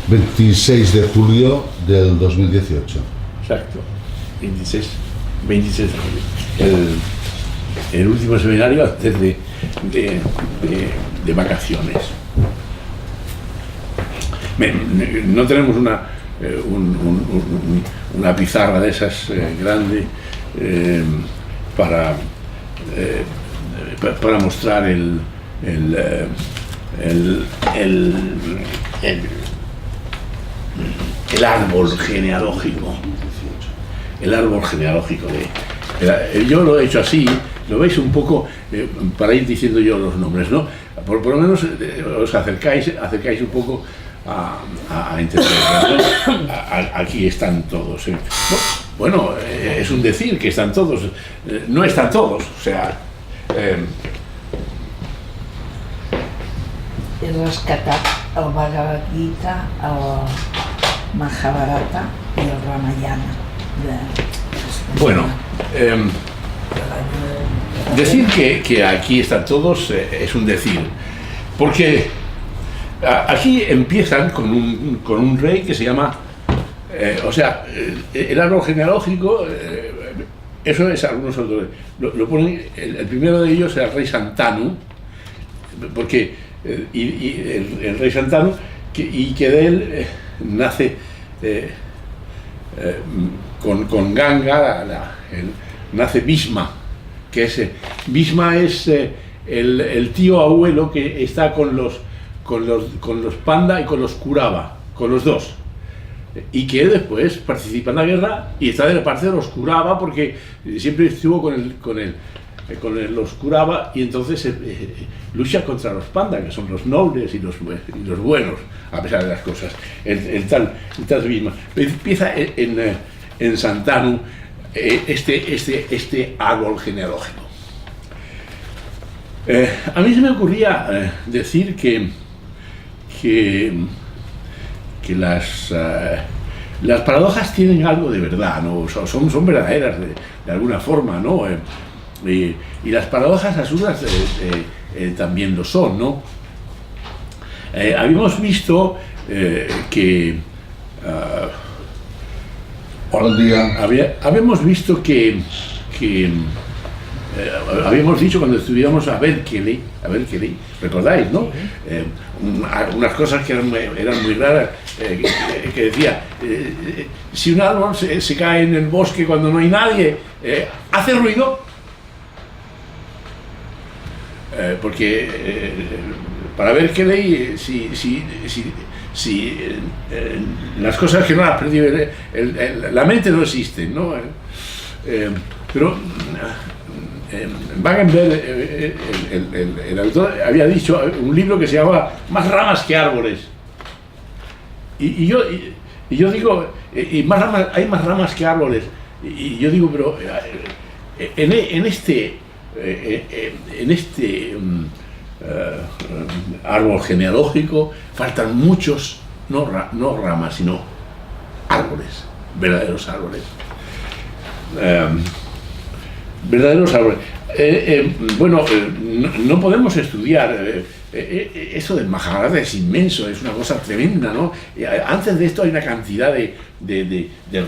26 de julio del 2018. Exacto, 26 de julio. El último seminario antes de vacaciones. No tenemos una pizarra de esas grande para mostrar el árbol genealógico. El árbol genealógico yo lo he hecho así, lo veis un poco para ir diciendo yo los nombres, ¿no? Por lo menos os acercáis un poco a entender, ¿no? Aquí están todos. Bueno, es un decir que están todos, no están todos, o sea. He rescatat el Bhagavad Gita, el Mahabharata i el Ramayana. Bueno, decir que aquí están todos es un decir, porque aquí empiezan con un rey que se llama, el árbol genealógico, eso es algunos autores, lo ponen, el primero de ellos era el rey Santanu, porque el rey Santanu, que de él nace con Ganga, nace Bhishma, que es Bhishma es el tío abuelo que está con los Panda y con los Kurava, con los dos, y que después participa en la guerra y está de la parte de los Kurava porque siempre estuvo con los Kurava, y entonces lucha contra los Panda, que son los nobles y los buenos, a pesar de las cosas. El tal Bhishma empieza en Santanu este árbol genealógico. A mí se me ocurría decir que las paradojas tienen algo de verdad, ¿no? Son verdaderas de alguna forma, ¿no? Y las paradojas absurdas también lo son, ¿no? Habíamos visto que Buen día. habíamos visto que habíamos dicho cuando estudiamos a Berkeley, ¿recordáis, no? Unas cosas que eran muy raras, que decía, si un árbol se cae en el bosque cuando no hay nadie, ¿hace ruido? Porque para Berkeley, si las cosas que no has perdido, la mente no existe, ¿no? Pero Wagenberg, el autor, había dicho un libro que se llamaba Más ramas que árboles, y yo digo, hay más ramas que árboles, y yo digo, pero en este árbol genealógico faltan muchos, no ramas, sino árboles, verdaderos árboles. No podemos estudiar, eso del Mahabharata es inmenso, es una cosa tremenda, ¿no? Antes de esto hay una cantidad de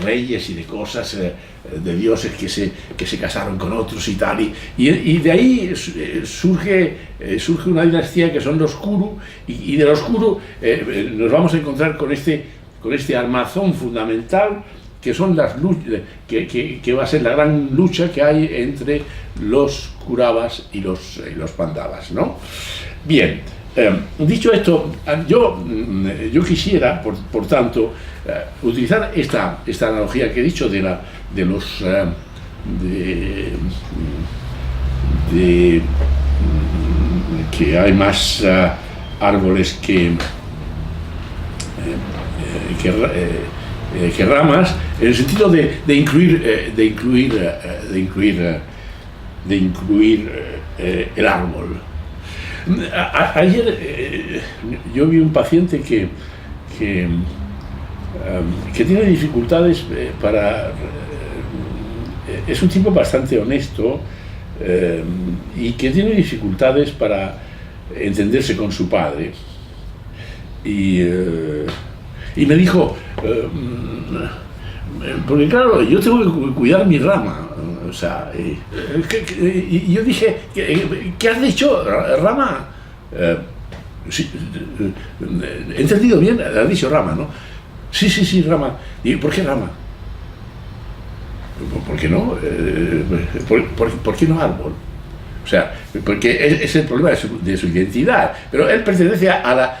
reyes y de cosas, de dioses que se casaron con otros y tal, y de ahí surge una dinastía que son los Kuru, y de los Kuru nos vamos a encontrar con este armazón fundamental, que son las luchas, que va a ser la gran lucha que hay entre los Kuravas y los Pandavas, ¿no? Bien, dicho esto, yo quisiera, por tanto, utilizar esta analogía que he dicho de que hay más árboles que ramas, en el sentido de incluir el árbol. Ayer yo vi un paciente que tiene dificultades es un tipo bastante honesto, y que tiene dificultades para entenderse con su padre, y Y me dijo, porque claro, yo tengo que cuidar mi rama. O sea, y yo dije, ¿qué has dicho, rama? Sí, he entendido bien, has dicho rama, ¿no? Sí, rama. ¿Y por qué rama? ¿Por qué no? ¿Por qué no árbol? O sea, porque es el problema de su identidad. Pero él pertenece al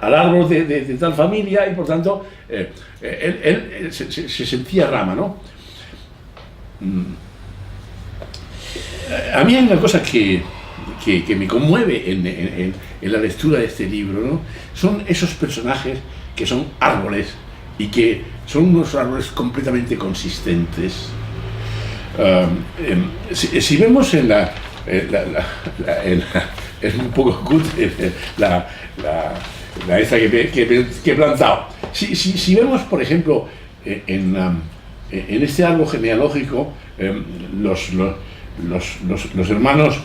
árbol de tal familia y por tanto él se sentía rama, ¿no? A mí hay una cosa que me conmueve en la lectura de este libro, ¿no? Son esos personajes que son árboles y que son unos árboles completamente consistentes. Si vemos en es un poco cutre la esta que he plantado. Si vemos, por ejemplo, en este árbol genealógico, los hermanos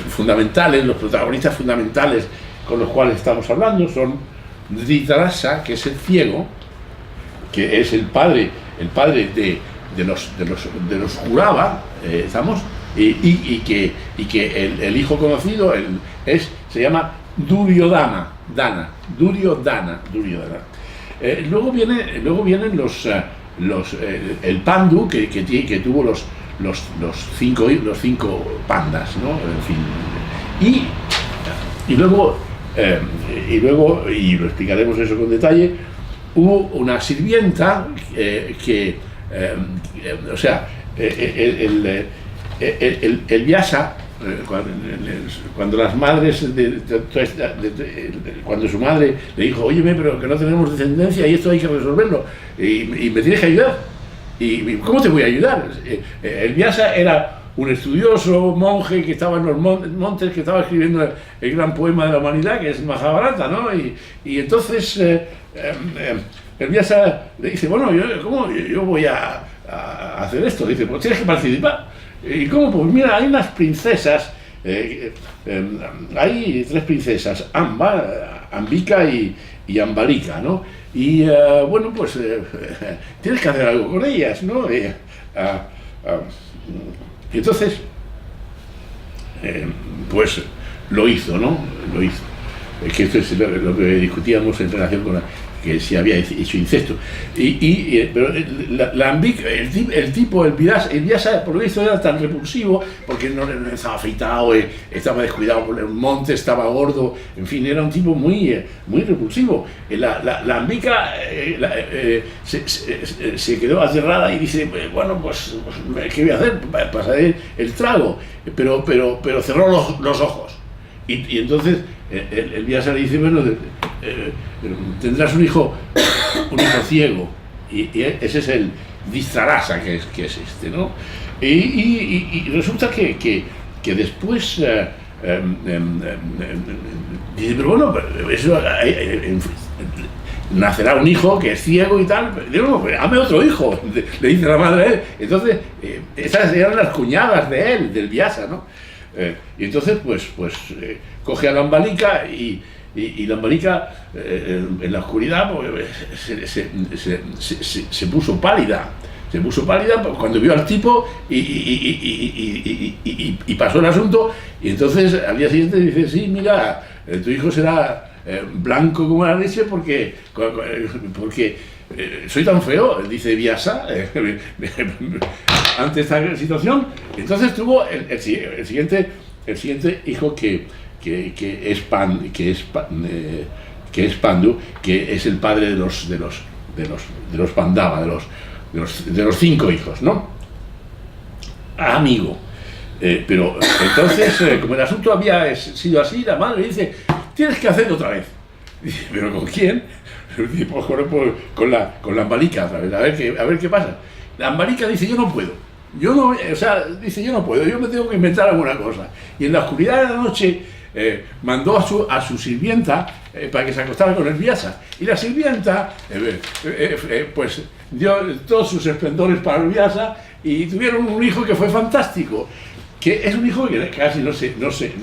fundamentales, los protagonistas fundamentales con los cuales estamos hablando son Dhritarashtra, que es el ciego, que es el padre de los Kurava, ¿estamos? Y que el hijo conocido se llama Duryodhana. Luego vienen el Pandu, que tuvo los cinco pandas, ¿no? En fin. Y luego, y lo explicaremos eso con detalle, hubo una sirvienta o sea, el Vyasa, cuando las madres, cuando su madre le dijo, óyeme, pero que no tenemos descendencia y esto hay que resolverlo, y me tienes que ayudar. ¿Y cómo te voy a ayudar? El Vyasa era un estudioso monje que estaba en los montes, que estaba escribiendo el gran poema de la humanidad, que es Mahabharata, ¿no? Y entonces el Vyasa le dice, bueno, ¿cómo yo voy a hacer esto? Dice, pues tienes que participar. ¿Y cómo? Pues mira, hay unas princesas, hay 3 princesas, Ambika y Ambalika, ¿no? Y bueno, pues tienes que hacer algo con ellas, ¿no? Y entonces, pues lo hizo, ¿no? Lo hizo. Que esto es lo que discutíamos en relación con que si había hecho incesto. Pero la Ambika, el tipo, el Vyasa, por lo visto era tan repulsivo, porque no estaba afeitado, estaba descuidado por el monte, estaba gordo, en fin, era un tipo muy repulsivo. La Ambika se quedó aterrada y dice, bueno, pues ¿qué voy a hacer? Pasaré el trago, pero cerró los ojos. Y entonces el Vyasa le dice, bueno, tendrás un hijo ciego, y ese es el Dhritarashtra que es este, ¿no? Y resulta que después dice, pero bueno, eso, nacerá un hijo que es ciego y tal, digo, no, hazme otro hijo, le dice la madre a él. Entonces, esas eran las cuñadas de él, del Vyasa, ¿no? Y entonces, pues coge a la Ambalika y la Ambalika en la oscuridad se puso pálida. Se puso pálida cuando vio al tipo y pasó el asunto. Y entonces al día siguiente dice, sí, mira, tu hijo será blanco como la leche porque soy tan feo, dice Vyasa, ante esta situación. Entonces tuvo el siguiente hijo que es Pandu, que es el padre de los Pandava, de los 5 hijos, ¿no? Amigo. Pero entonces, como el asunto había sido así, la madre dice, tienes que hacerlo otra vez. Dice, ¿pero con quién? Dice, pues con la Ambalika otra vez, a ver qué pasa. La Ambalika dice, yo no puedo. Dice, yo no puedo, yo me tengo que inventar alguna cosa. Y en la oscuridad de la noche mandó a su sirvienta para que se acostara con el Vyasa. Y la sirvienta, pues dio todos sus esplendores para el Vyasa y tuvieron un hijo que fue fantástico, que es un hijo que casi no se conoce.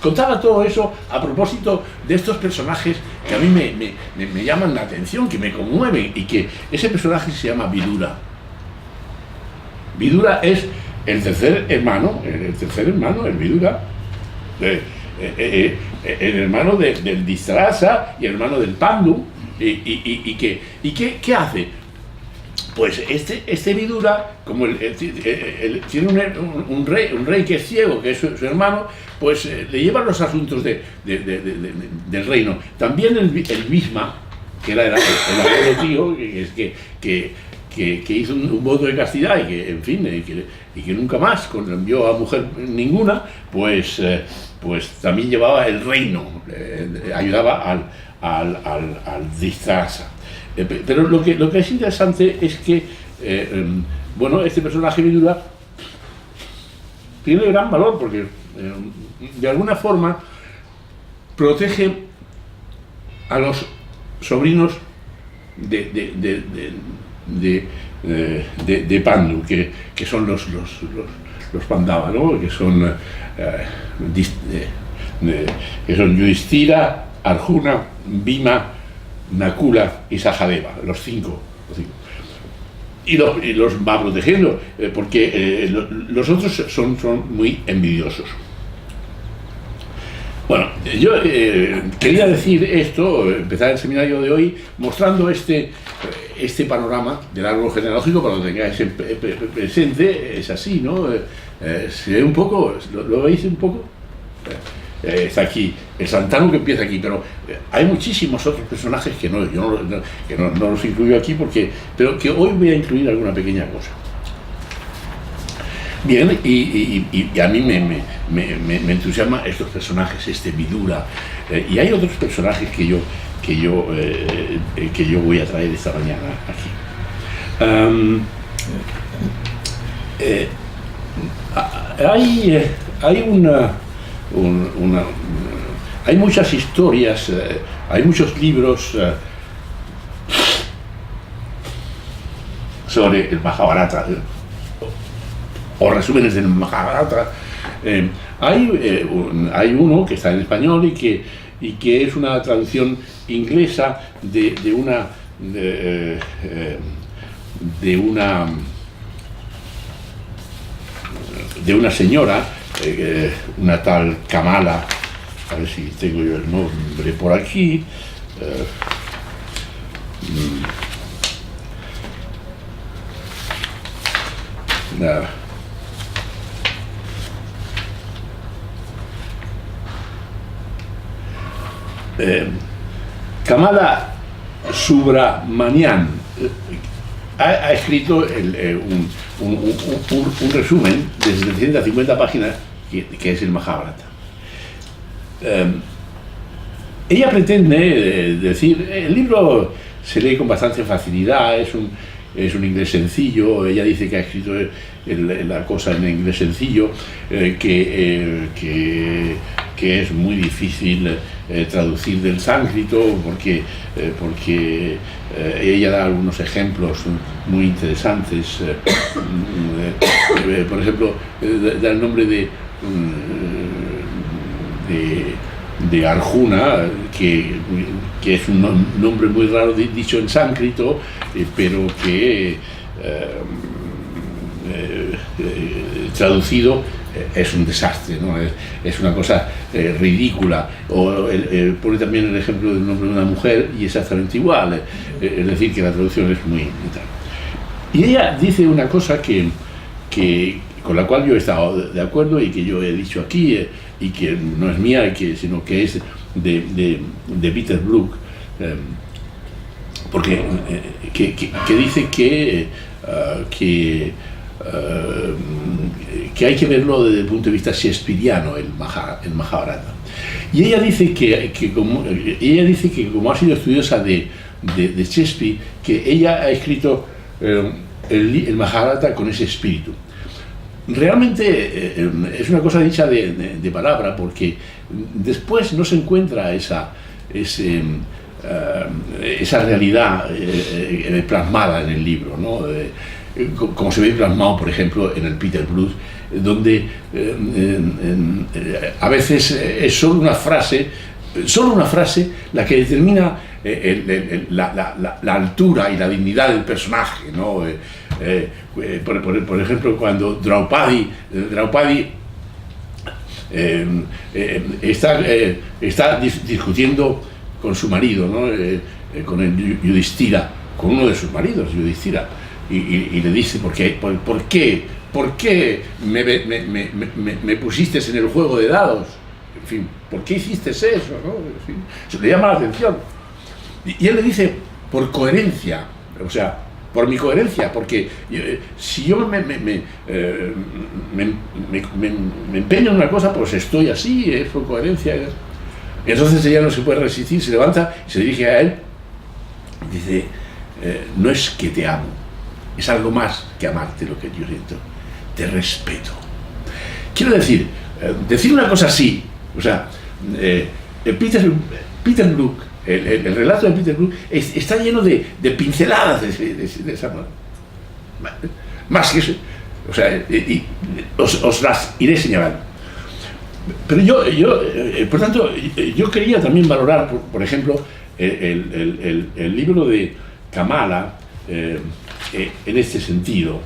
contaba todo eso a propósito de estos personajes que a mí me llaman la atención, que me conmueven, y que ese personaje se llama Vidura. Vidura es el tercer hermano, el Vidura, el hermano del Dhritarashtra y el hermano del Pandu. ¿Y qué hace? Pues este Vidura, como tiene un rey que es ciego, que es su hermano, pues le lleva los asuntos del reino. También el Bhisma, que era el abuelo tío, que hizo un voto de castidad y que, en fin, y que nunca más envió a mujer ninguna, pues también llevaba el reino, ayudaba al Dhritarashtra. Pero lo que es interesante es que, bueno, este personaje Vidura tiene gran valor porque de alguna forma protege a los sobrinos de Pandu, que son los Pandava, ¿no? Que son Yudhishthira, Arjuna, Bhima, Nakula y Sahadeva, los cinco. Y los va protegiendo, porque los otros son muy envidiosos. Bueno, yo quería decir esto, empezar el seminario de hoy mostrando este panorama del árbol genealógico para que lo tengáis presente. Es así, ¿no? Se ve un poco, ¿lo veis un poco? Está aquí el Santanu, que empieza aquí, pero hay muchísimos otros personajes que no los incluyo aquí, pero que hoy voy a incluir alguna pequeña cosa. Bien, y a mí me entusiasman estos personajes, este Vidura, y hay otros personajes que yo voy a traer esta mañana aquí. Hay muchas historias, hay muchos libros sobre el Mahabharata, o resúmenes del Mahabharata. Hay uno que está en español y que es una traducción inglesa de una señora, una tal Kamala, a ver si tengo yo el nombre por aquí. Kamala Subramanian ha escrito un resumen de 750 páginas que es el Mahabharata. Ella pretende decir, el libro se lee con bastante facilidad, es un inglés sencillo. Ella dice que ha escrito la cosa en inglés sencillo, que es muy difícil traducir del sánscrito, porque ella da algunos ejemplos muy interesantes. Por ejemplo, da el nombre de Arjuna, que es un nombre muy raro dicho en sánscrito, pero que traducido es un desastre, ¿no? Es una cosa ridícula. Pone también el ejemplo del nombre de una mujer y exactamente igual, es decir, que la traducción es muy tal. Y ella dice una cosa con la cual yo he estado de acuerdo y que yo he dicho aquí, y que no es mía, sino que es de Peter Brook, porque que dice que hay que verlo desde el punto de vista shakespeariano, el Mahabharata. Y ella dice que como ha sido estudiosa de Shakespeare, que ella ha escrito el Mahabharata con ese espíritu. Realmente es una cosa dicha de palabra, porque después no se encuentra esa realidad plasmada en el libro, ¿no? como se ve plasmado, por ejemplo, en el Peter Blues, donde a veces es solo una frase la que determina la altura y la dignidad del personaje, ¿no? Por ejemplo, cuando Draupadi está discutiendo con su marido, ¿no? Con el Yudhishthira, con uno de sus maridos, Yudhishthira, y le dice: ¿por qué me pusiste en el juego de dados? En fin, ¿por qué hiciste eso, no? En fin, se le llama la atención. Y él le dice: por coherencia, o sea, por mi coherencia, porque si yo me empeño en una cosa, pues estoy así, es por coherencia. Entonces ella no se puede resistir, se levanta y se dirige a él y dice: no es que te amo, es algo más que amarte lo que yo siento, te respeto. Quiero decir, decir una cosa así, o sea, Peter Brook, el relato de Peter Brook está lleno de pinceladas de esa manera. Más que eso, o sea, os las iré señalando. Pero por tanto, yo quería también valorar, por ejemplo, el libro de Kamala en este sentido.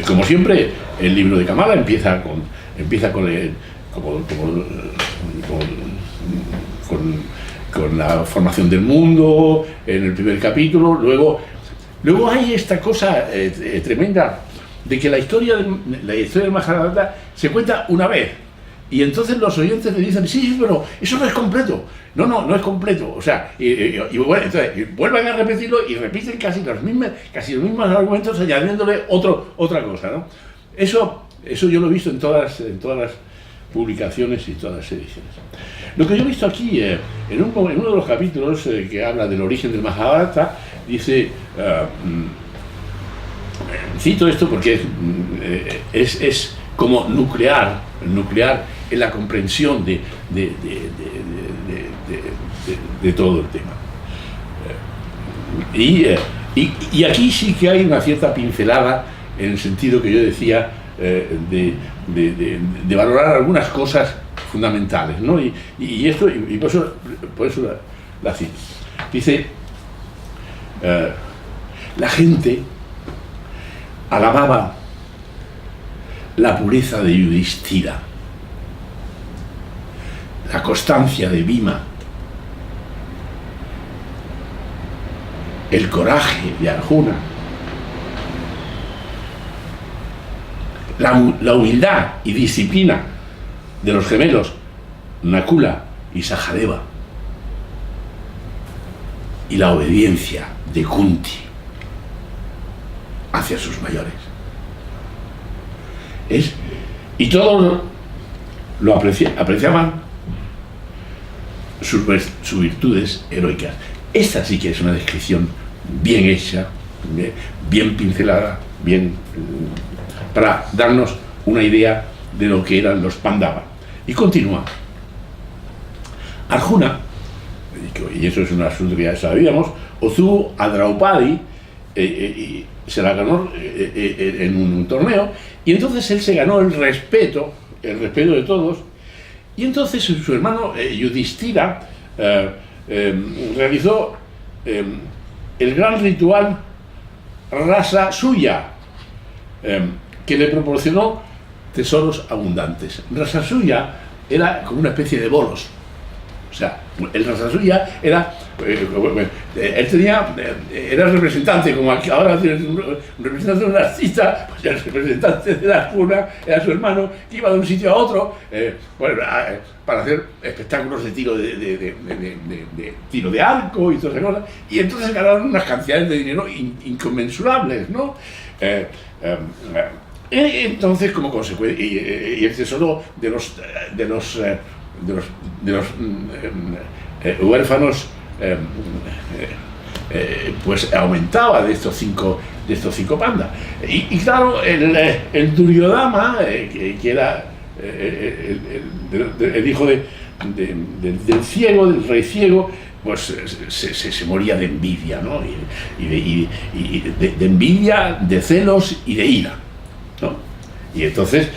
Como siempre, el libro de Kamala empieza con la formación del mundo en el primer capítulo. Luego hay esta cosa tremenda de que la historia del Majábharata se cuenta una vez, y entonces los oyentes le dicen: sí, pero eso no es completo. No es completo. O sea, bueno, entonces vuelven a repetirlo y repiten casi los mismos argumentos, añadiéndole otra cosa, ¿no? Eso yo lo he visto en todas las publicaciones y todas las ediciones. Lo que yo he visto aquí, en uno de los capítulos que habla del origen del Majábharata, dice, cito esto porque es como nuclear en la comprensión de todo el tema. Y aquí sí que hay una cierta pincelada en el sentido que yo decía, de valorar algunas cosas fundamentales, ¿no? Y por eso la cito. Dice: la gente alababa la pureza de Yudhishthira, la constancia de Bhima, el coraje de Arjuna, la humildad y disciplina de los gemelos Nakula y Sahadeva, y la obediencia de Kunti hacia sus mayores. Y todos lo apreciaban sus virtudes heroicas. Esta sí que es una descripción bien hecha, bien pincelada, para darnos una idea de lo que eran los Pandava. Y continúa. Arjuna, y eso es un asunto que ya sabíamos, obtuvo a Draupadi, se la ganó en un torneo, y entonces él se ganó el respeto de todos, y entonces su hermano Yudhishthira realizó el gran ritual Rasa Suya, que le proporcionó tesoros abundantes. Rasa Suya era como una especie de bolos. O sea, el Rasa Suya era, era representante, como aquí ahora tiene un representante de un artista, pues el representante de la Arjuna era su hermano, que iba de un sitio a otro, para hacer espectáculos de tiro de arco y todas esas cosas, y entonces ganaron unas cantidades de dinero inconmensurables, ¿no? Entonces, como consecuencia, y el tesoro de los huérfanos pues aumentaba de estos cinco pandas. Y claro, el Duryodhana, que era el hijo del ciego, del rey ciego, pues se moría de envidia, ¿no? De envidia, de celos y de ira, ¿no? Y entonces,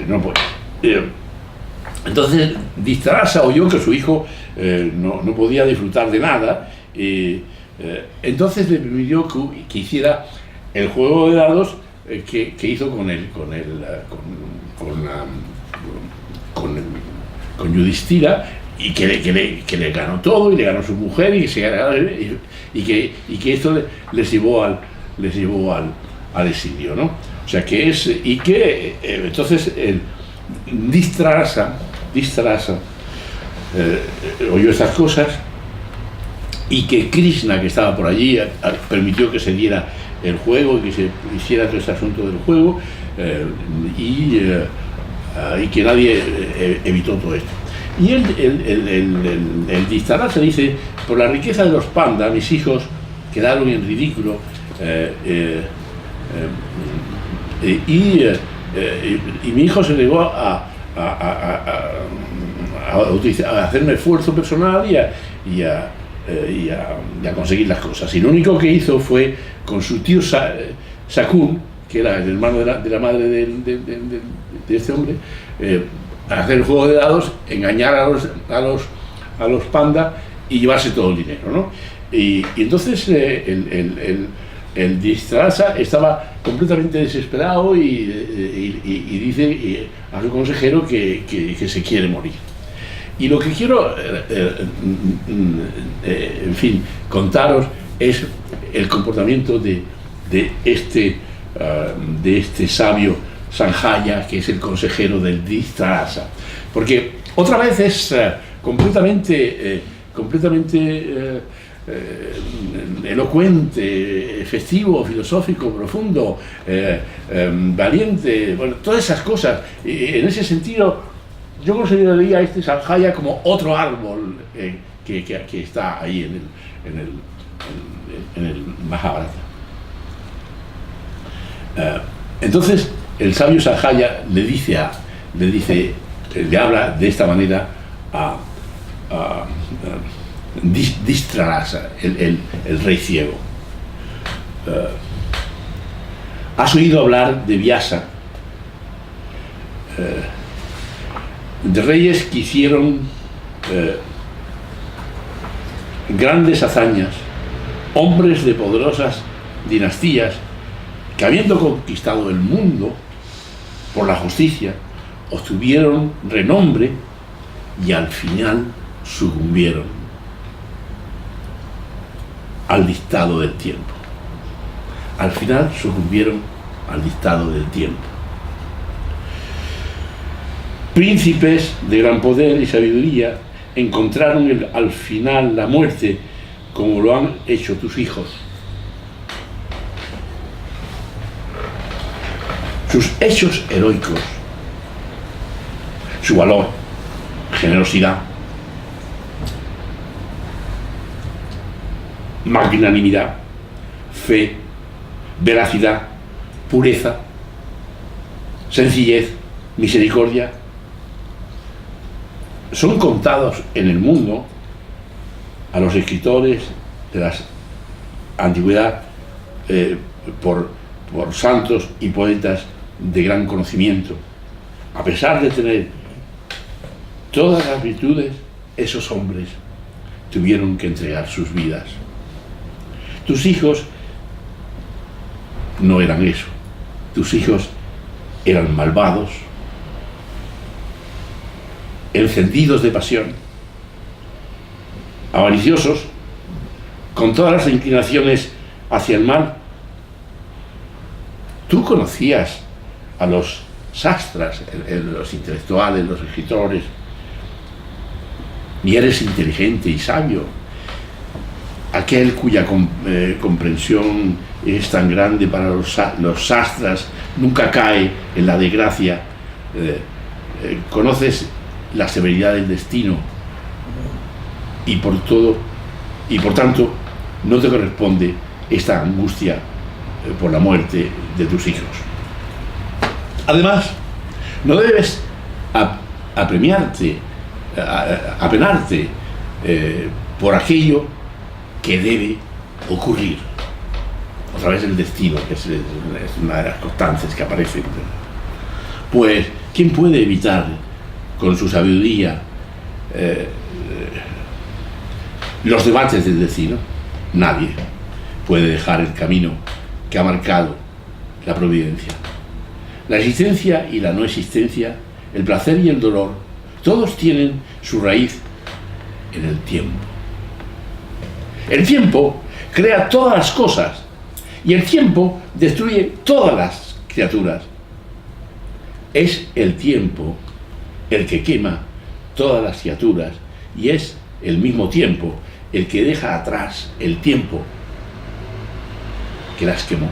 no puede. Entonces, Distrasa oyó que su hijo no podía disfrutar de nada, entonces le pidió que hiciera el juego de dados que hizo con Yudhishthira, y que le ganó todo, y le ganó su mujer, y que esto les llevó al exilio, ¿no? O sea que entonces Distrasa oyó estas cosas, y que Krishna, que estaba por allí, permitió que se diera el juego, que se hiciera todo este asunto del juego, y que nadie evitó todo esto. Y el Distrasa dice: por la riqueza de los pandas, mis hijos quedaron en ridículo, y mi hijo se negó a hacerme esfuerzo personal y a conseguir las cosas. Y lo único que hizo fue, con su tío Shakun, que era el hermano de la madre de este hombre, hacer el juego de dados, engañar a los pandas y llevarse todo el dinero, ¿no? Y entonces el Distrasa estaba completamente desesperado, y dice a su consejero que se quiere morir. Y lo que quiero, en fin, contaros es el comportamiento de este sabio Sanjaya, que es el consejero del Distrasa. Porque otra vez es completamente elocuente, festivo, filosófico, profundo, valiente, bueno, todas esas cosas. En ese sentido, yo consideraría a este Sanjaya como otro árbol que está ahí en el Mahabharata. Entonces, el sabio Sanjaya le habla de esta manera a Distrasa, el rey ciego. ¿Has oído hablar de Vyasa? De reyes que hicieron grandes hazañas, hombres de poderosas dinastías, que habiendo conquistado el mundo por la justicia, obtuvieron renombre y al final sucumbieron al dictado del tiempo. Al final sucumbieron al dictado del tiempo. Príncipes de gran poder y sabiduría encontraron al final la muerte, como lo han hecho tus hijos. Sus hechos heroicos, su valor, generosidad, magnanimidad, fe, veracidad, pureza, sencillez, misericordia, son contados en el mundo a los escritores de la antigüedad por santos y poetas de gran conocimiento. A pesar de tener todas las virtudes, esos hombres tuvieron que entregar sus vidas. Tus hijos no eran eso. Tus hijos eran malvados, encendidos de pasión, avariciosos, con todas las inclinaciones hacia el mal. Tú conocías a los sastras, los intelectuales, los escritores, y eres inteligente y sabio. Aquel cuya comprensión es tan grande para los sastras nunca cae en la desgracia. Conoces la severidad del destino y por tanto no te corresponde esta angustia por la muerte de tus hijos. Además, no debes apenarte por aquello que debe ocurrir. Otra vez el destino, que es una de las constantes que aparecen. Pues, ¿quién puede evitar con su sabiduría los debates del destino? Nadie puede dejar el camino que ha marcado la providencia. La existencia y la no existencia, el placer y el dolor, todos tienen su raíz en el tiempo. El tiempo crea todas las cosas y el tiempo destruye todas las criaturas. Es el tiempo el que quema todas las criaturas y es el mismo tiempo el que deja atrás el tiempo que las quemó.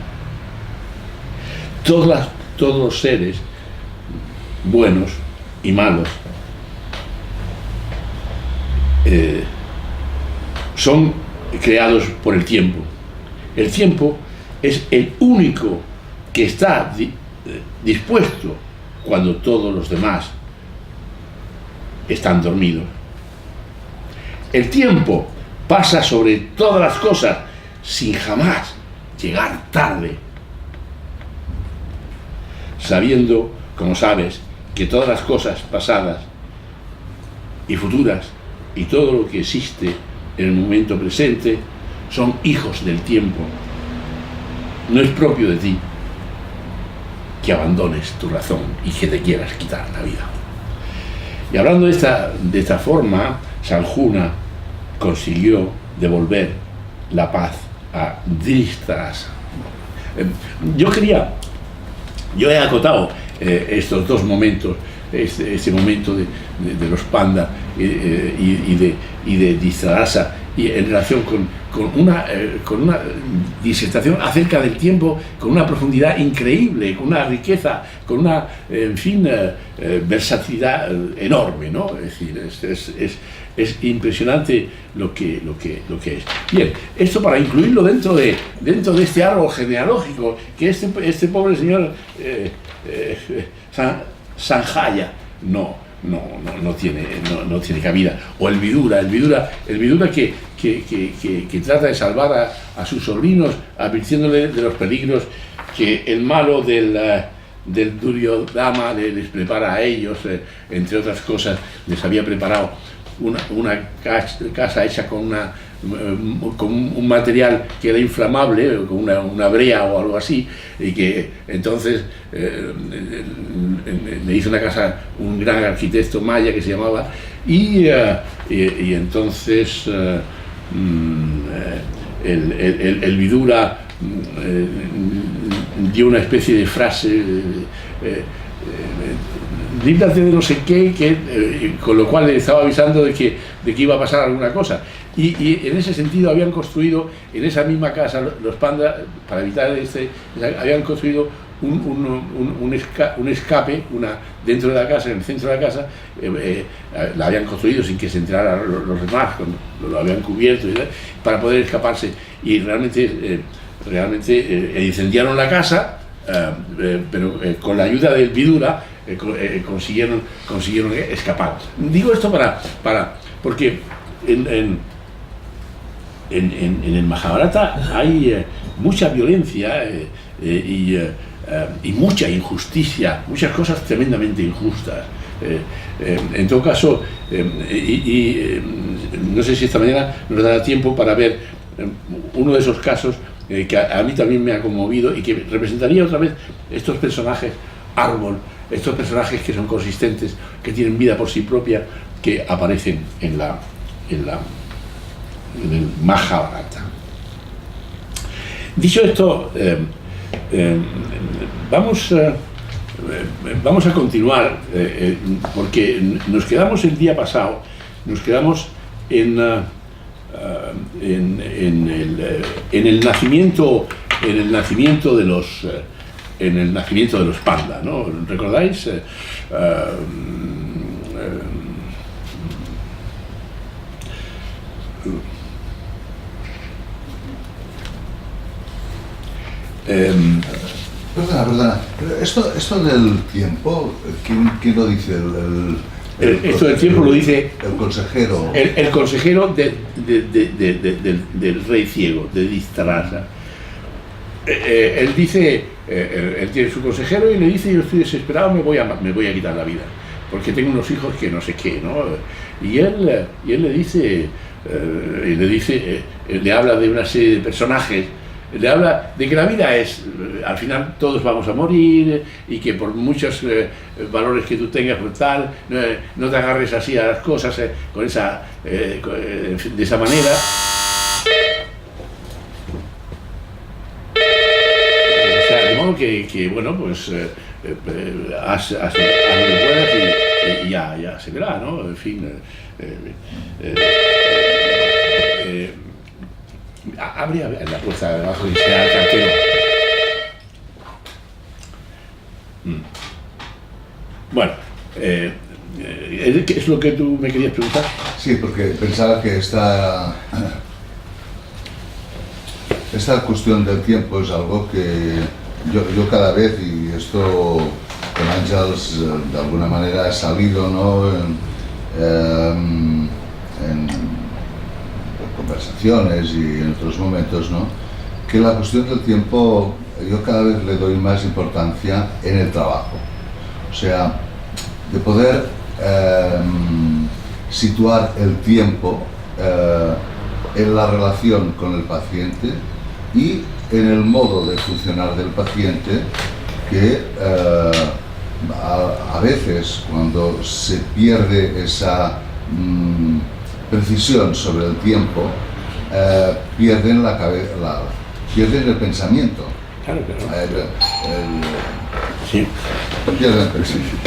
Todos los seres buenos y malos son creados por el tiempo. El tiempo es el único que está dispuesto cuando todos los demás están dormidos. El tiempo pasa sobre todas las cosas sin jamás llegar tarde, sabiendo, como sabes, que todas las cosas pasadas y futuras y todo lo que existe en el momento presente son hijos del tiempo. No es propio de ti que abandones tu razón y que te quieras quitar la vida. Y hablando de esta forma, Sanjuna consiguió devolver la paz a Dhritarashtra. Yo he acotado estos dos momentos, este momento de los pandas y de Dhritarashtra, y en relación con una disertación acerca del tiempo con una profundidad increíble, con una riqueza, con una, versatilidad enorme, ¿no? Es decir, es impresionante lo que es. Bien, esto para incluirlo dentro de este árbol genealógico que este pobre señor Sanjaya no tiene cabida. O el Vidura que trata de salvar a sus sobrinos, advirtiéndole de los peligros que el malo del Duryodhana les prepara a ellos, entre otras cosas. Les había preparado una casa hecha con un material que era inflamable, con una brea o algo así, y que entonces le hizo una casa un gran arquitecto maya que se llamaba, y entonces el Vidura dio una especie de frase, líbrate de no sé qué, con lo cual le estaba avisando de que iba a pasar alguna cosa. Y en ese sentido habían construido en esa misma casa, los pandas, para evitar habían construido un escape dentro de la casa, en el centro de la casa. La habían construido sin que se enteraran los demás, lo habían cubierto para poder escaparse, y realmente incendiaron la casa, pero con la ayuda del Vidura consiguieron escapar. Digo esto porque en el Mahabharata hay mucha violencia y mucha injusticia, muchas cosas tremendamente injustas. En todo caso, no sé si esta mañana nos dará tiempo para ver uno de esos casos que a mí también me ha conmovido y que representaría otra vez estos personajes árbol, estos personajes que son consistentes, que tienen vida por sí propia, que aparecen en el Mahabharata. Dicho esto, vamos a continuar, porque nos quedamos el día pasado, en el nacimiento de los pandas, ¿no? ¿Recordáis? Perdona, pero esto del tiempo, ¿quién lo dice? Esto del tiempo lo dice el consejero. el consejero del rey ciego, de Distrasa. Él dice, él tiene su consejero y le dice: yo estoy desesperado, me voy a quitar la vida, porque tengo unos hijos que no sé qué, ¿no? Y él le dice, le habla de una serie de personajes, le habla de que la vida es, al final todos vamos a morir, y que por muchos valores que tú tengas, pues tal, no te agarres así a las cosas de esa manera. O sea, de modo que bueno, pues haz lo que puedas y ya se verá, ¿no? En fin. Abría la puerta de abajo y sea el cartero. Bueno, ¿qué es lo que tú me querías preguntar? Sí, porque pensaba que esta cuestión del tiempo es algo que yo cada vez, y esto con Àngels de alguna manera ha salido, ¿no? En conversaciones y en otros momentos, ¿no? Que la cuestión del tiempo yo cada vez le doy más importancia en el trabajo. O sea, de poder situar el tiempo en la relación con el paciente y en el modo de funcionar del paciente, que a veces cuando se pierde esa precisión sobre el tiempo, pierden pierden el pensamiento. Claro. Sí. Pierden el pensamiento.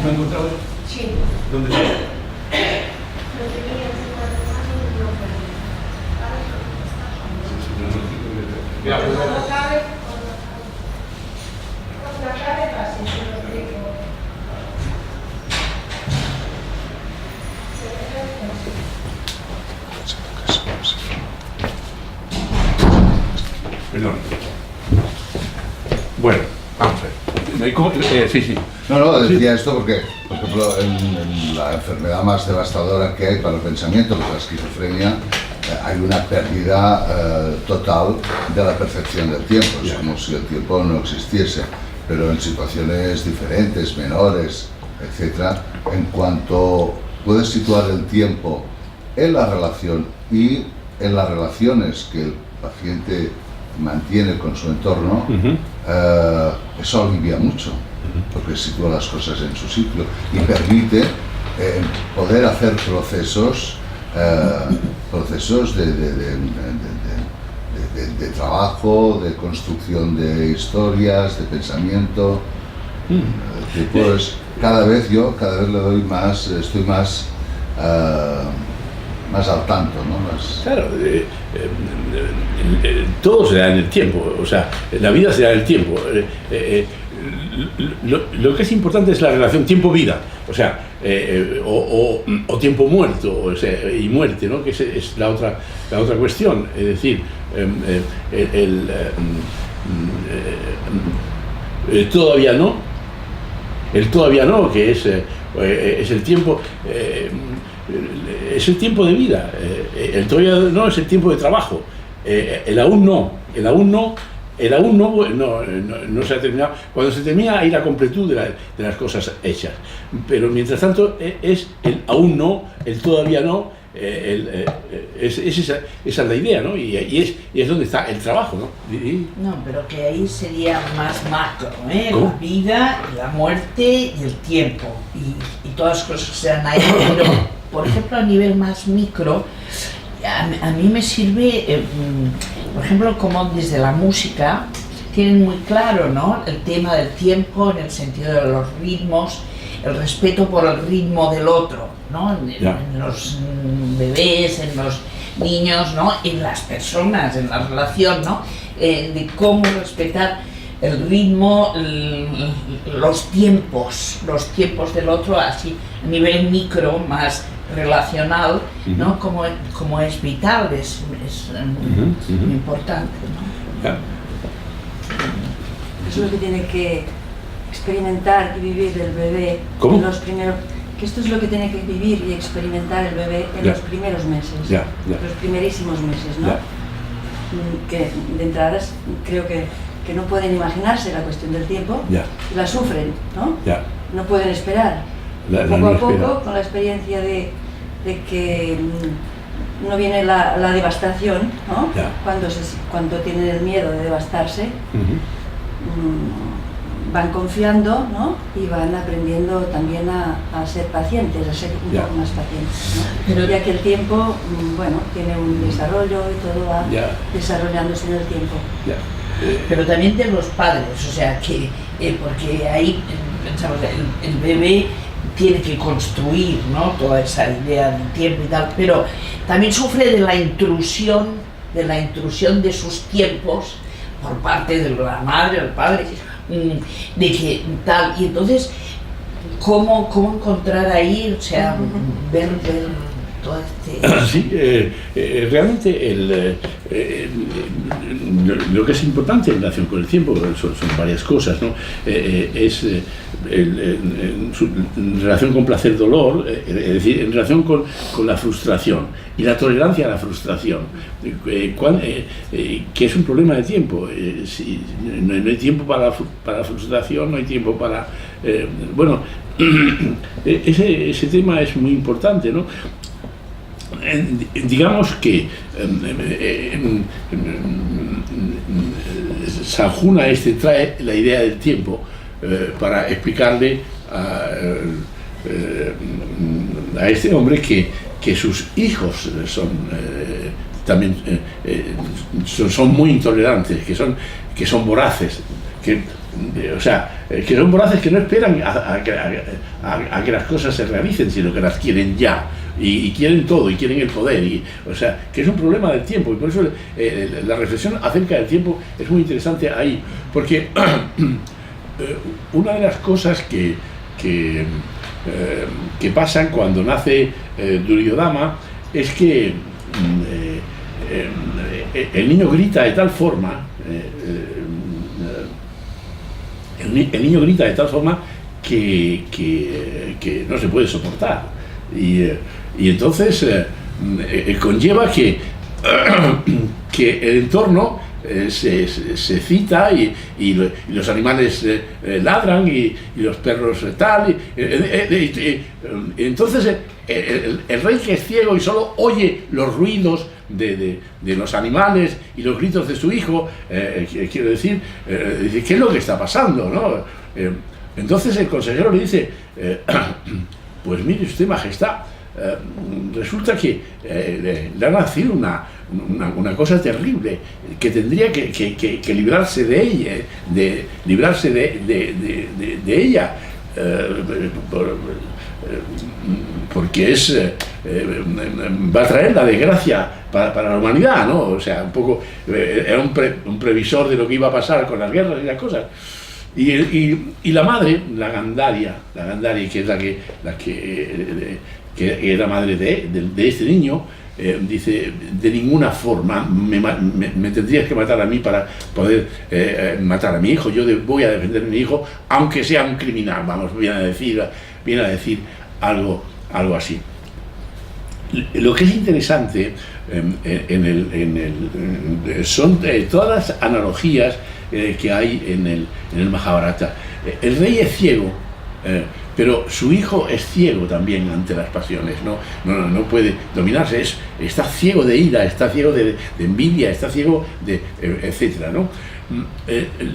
¿Me he encontrado? Sí. ¿Dónde está? Perdón. Bueno, vamos a ver. Sí. No, decía esto porque, por ejemplo, en la enfermedad más devastadora que hay para el pensamiento, que es la esquizofrenia, hay una pérdida total de la percepción del tiempo. Es como si el tiempo no existiese, pero en situaciones diferentes, menores, etc. En cuanto puedes situar el tiempo en la relación y en las relaciones que el paciente mantiene con su entorno, eso alivia mucho, porque sitúa las cosas en su sitio y permite poder hacer procesos de trabajo, de construcción de historias, de pensamiento. Pues cada vez le doy más, estoy más al tanto, ¿no? Claro, todo se da en el tiempo, o sea, la vida se da en el tiempo. Lo que es importante es la relación tiempo-vida, o sea, o tiempo muerto, o sea, y muerte, ¿no? Que es la otra cuestión. Es decir, todavía no, que es el tiempo. Es el tiempo de vida, el todavía no es el tiempo de trabajo, el aún no se ha terminado. Cuando se termina hay la completud de las cosas hechas, pero mientras tanto es el aún no, el todavía no, esa es la idea, ¿no? Y es donde está el trabajo, ¿no? No, pero que ahí sería más macro, ¿eh? ¿Cómo? La vida, la muerte y el tiempo, y todas las cosas que se dan ahí. Pero, por ejemplo, a nivel más micro, a mí me sirve, por ejemplo, como desde la música tienen muy claro, ¿no? El tema del tiempo en el sentido de los ritmos, el respeto por el ritmo del otro, ¿no? En los bebés, en los niños, ¿no? En las personas, en la relación, ¿no? De cómo respetar el ritmo, los tiempos del otro, así a nivel micro, más relacional, ¿no? Como es vital, es muy importante, ¿no? Ya. Eso es lo que tiene que experimentar y vivir el bebé ¿Cómo? en los primeros... Que esto es lo que tiene que vivir y experimentar el bebé en Ya. los primeros meses, Ya. los primerísimos meses, ¿no? Ya. Que de entradas creo que no pueden imaginarse la cuestión del tiempo, Ya. la sufren, ¿no? Ya. No pueden esperar. La Poco no a espera. poco, con la experiencia de que no viene la devastación, ¿no? Ya. Cuando tienen el miedo de devastarse, Ujú. van confiando, ¿no? Y van aprendiendo también a ser pacientes, a ser un Ya. poco más pacientes, ¿no? Pero- Ya que el tiempo, bueno, tiene un desarrollo y todo va Ya. desarrollándose en el tiempo. Ya. Pero también de los padres, o sea, que porque ahí pensamos, el bebé tiene que construir, ¿no? Toda esa idea del tiempo y tal, pero también sufre de la intrusión de sus tiempos por parte de la madre o el padre, de que tal, y entonces cómo encontrar ahí, o sea, ver todo este... Sí, realmente lo que es importante en relación con el tiempo son varias cosas, ¿no? En relación con placer-dolor, es decir, en relación con la frustración y la tolerancia a la frustración, que es un problema de tiempo. Si no hay tiempo para la frustración, no hay tiempo para... bueno, ese tema es muy importante, ¿no? Digamos que San Juna trae la idea del tiempo para explicarle a este hombre que sus hijos también son muy intolerantes, que son voraces, que son voraces, que no esperan a que las cosas se realicen, sino que las quieren ya, y quieren todo, y quieren el poder, que es un problema del tiempo, y por eso la reflexión acerca del tiempo es muy interesante ahí, porque una de las cosas que pasan cuando nace Duryodhana es que el niño grita de tal forma, el niño grita de tal forma que no se puede soportar, y entonces conlleva que el entorno se cita, y los animales ladran, y los perros tal, entonces el rey, que es ciego y solo oye los ruidos de los animales y los gritos de su hijo, quiero decir, dice, ¿qué es lo que está pasando, no? Entonces el consejero le dice, pues mire usted, majestad, resulta que le ha nacido una cosa terrible, que tendría que librarse de ella, librarse de ella, porque va a traer la desgracia para la humanidad, ¿no? O sea, un poco era un previsor de lo que iba a pasar con las guerras y las cosas. Y la madre, la Gandhari, que es que era madre de este niño, dice, de ninguna forma me tendrías que matar a mí para poder matar a mi hijo. Yo voy a defender a mi hijo, aunque sea un criminal, vamos, viene a decir algo así. Lo que es interesante son todas las analogías que hay en el Mahabharata. El rey es ciego, pero su hijo es ciego también ante las pasiones, no puede dominarse, está ciego de ira, está ciego de envidia, está ciego de etcétera, ¿no?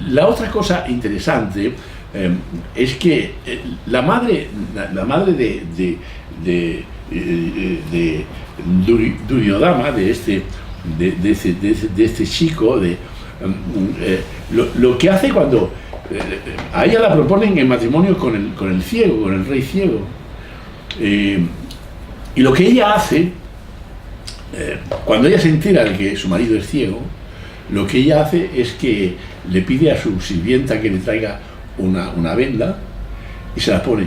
La otra cosa interesante es que la madre de Duryodhana, de este chico, lo que hace cuando a ella la proponen en matrimonio con el ciego, con el rey ciego, y lo que ella hace, cuando ella se entera de que su marido es ciego, lo que ella hace es que le pide a su sirvienta que le traiga una venda y se la pone.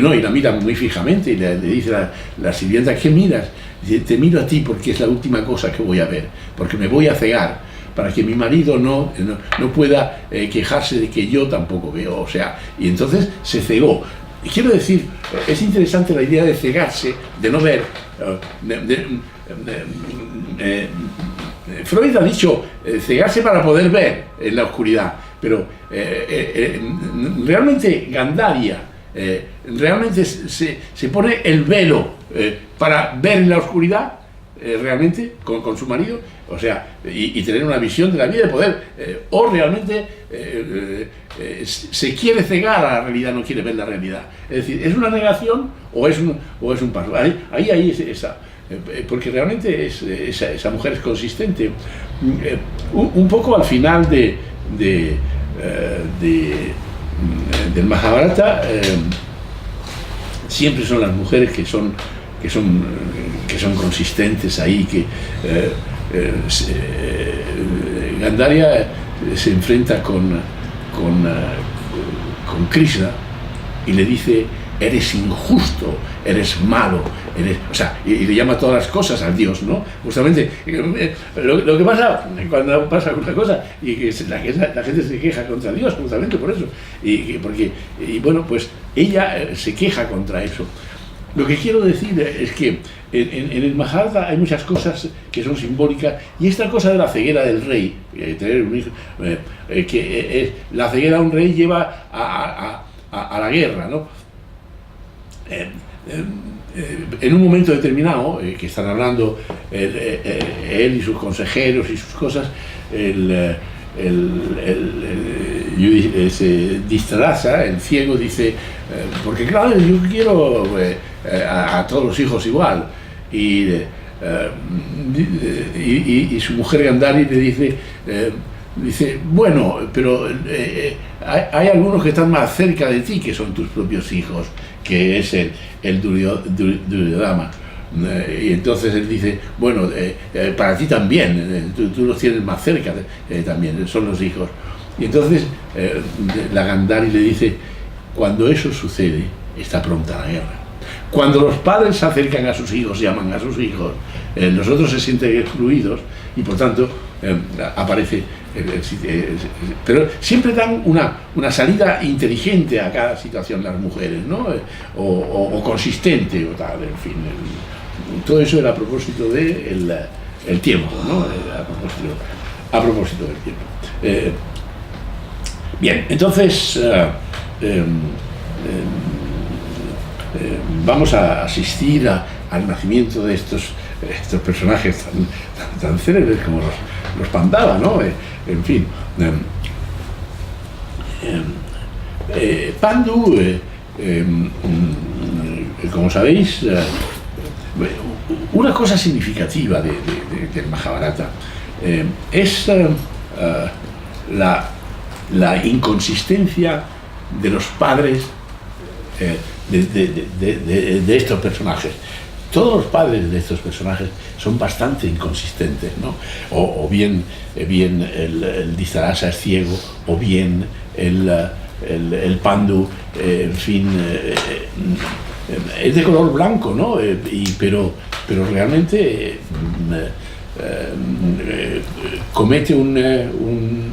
no, y la mira muy fijamente y le dice la sirvienta, ¿qué miras? Dice, te miro a ti porque es la última cosa que voy a ver, porque me voy a cegar para que mi marido no pueda quejarse de que yo tampoco veo, o sea, y entonces se cegó. Y quiero decir, es interesante la idea de cegarse, de no ver. Freud ha dicho cegarse para poder ver en la oscuridad, pero realmente Gandharia realmente se pone el velo para ver en la oscuridad realmente con su marido, o sea, y tener una visión de la vida, de poder, o realmente se quiere cegar a la realidad, no quiere ver la realidad. Es decir, ¿es una negación o es un paso? Ahí es esa, porque realmente esa mujer es consistente. Un poco al final del Mahabharata, siempre son las mujeres que son consistentes ahí, que Gandharia se enfrenta con Krishna y le dice, eres injusto, eres malo, o sea, y le llama todas las cosas al Dios, ¿no? Justamente, lo que pasa cuando pasa una cosa y que la gente se queja contra Dios, justamente por eso, y bueno, pues ella se queja contra eso. Lo que quiero decir es que en el Mahabharata hay muchas cosas que son simbólicas, y esta cosa de la ceguera del rey, tener un hijo, la ceguera de un rey lleva a la guerra, ¿no? En un momento determinado, que están hablando él y sus consejeros y sus cosas, Dhritarashtra, el ciego, dice, porque claro, yo quiero a todos los hijos igual, y su mujer Gandhari le dice, bueno, pero hay algunos que están más cerca de ti, que son tus propios hijos, que es el Duryodhana. Y entonces él dice, bueno, para ti también, tú los tienes más cerca también, son los hijos. Y entonces la Gandhari le dice, cuando eso sucede, está pronta la guerra. Cuando los padres se acercan a sus hijos y aman a sus hijos, los otros se sienten excluidos y por tanto aparece pero siempre dan una salida inteligente a cada situación las mujeres, ¿no? O consistente o tal, en fin. Todo eso era a propósito del tiempo, ¿no? A propósito del tiempo. Bien, entonces vamos a asistir al nacimiento de estos personajes tan célebres como los Pandava, ¿no? En fin, Pandu, como sabéis, una cosa significativa del Mahabharata es la inconsistencia de los padres de estos personajes. Todos los padres de estos personajes son bastante inconsistentes, ¿no? O bien el Dhritarashtra es ciego, o bien el Pandu, en fin, es de color blanco, ¿no? Pero realmente comete un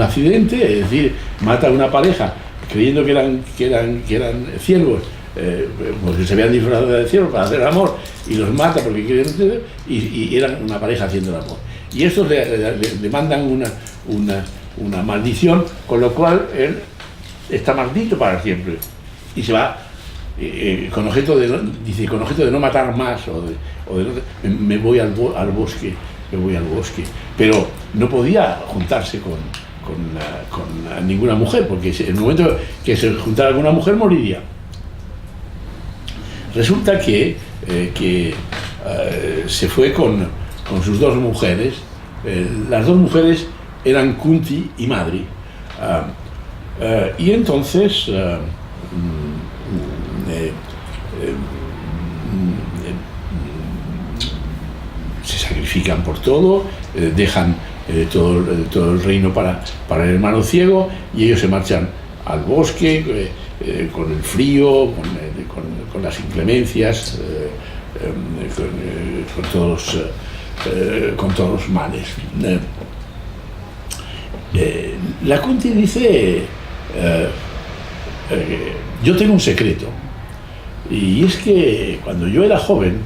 accidente, es decir, mata a una pareja creyendo que eran ciervos, porque se habían disfrazado de ciervos para hacer el amor, y los mata porque quieren y eran una pareja haciendo el amor. Y estos le mandan una maldición, con lo cual él está maldito para siempre. Y se va con objeto de no matar más, me voy al bosque, pero no podía juntarse con ninguna mujer, porque en el momento que se juntara con una mujer moriría. Resulta que se fue con sus dos mujeres. Las dos mujeres eran Kunti y Madri, y entonces se sacrifican por todo, dejan todo el reino para el hermano ciego, y ellos se marchan al bosque con el frío, con las inclemencias, con todos los males. La Kunti dice, yo tengo un secreto, y es que cuando yo era joven,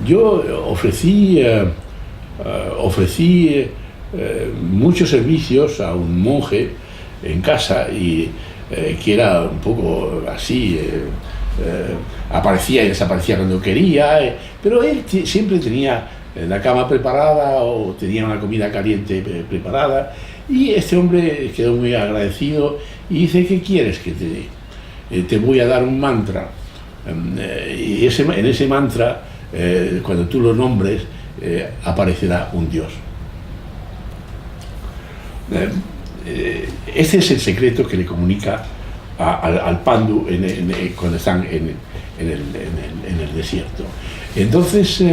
yo ofrecí muchos servicios a un monje en casa, y que era un poco así, aparecía y desaparecía cuando quería, pero él siempre tenía la cama preparada o tenía una comida caliente preparada, y este hombre quedó muy agradecido y dice: ¿qué quieres que te dé? Te voy a dar un mantra, y en ese mantra, cuando tú lo nombres, aparecerá un Dios. Este es el secreto que le comunica al Pandu cuando están en el desierto. Entonces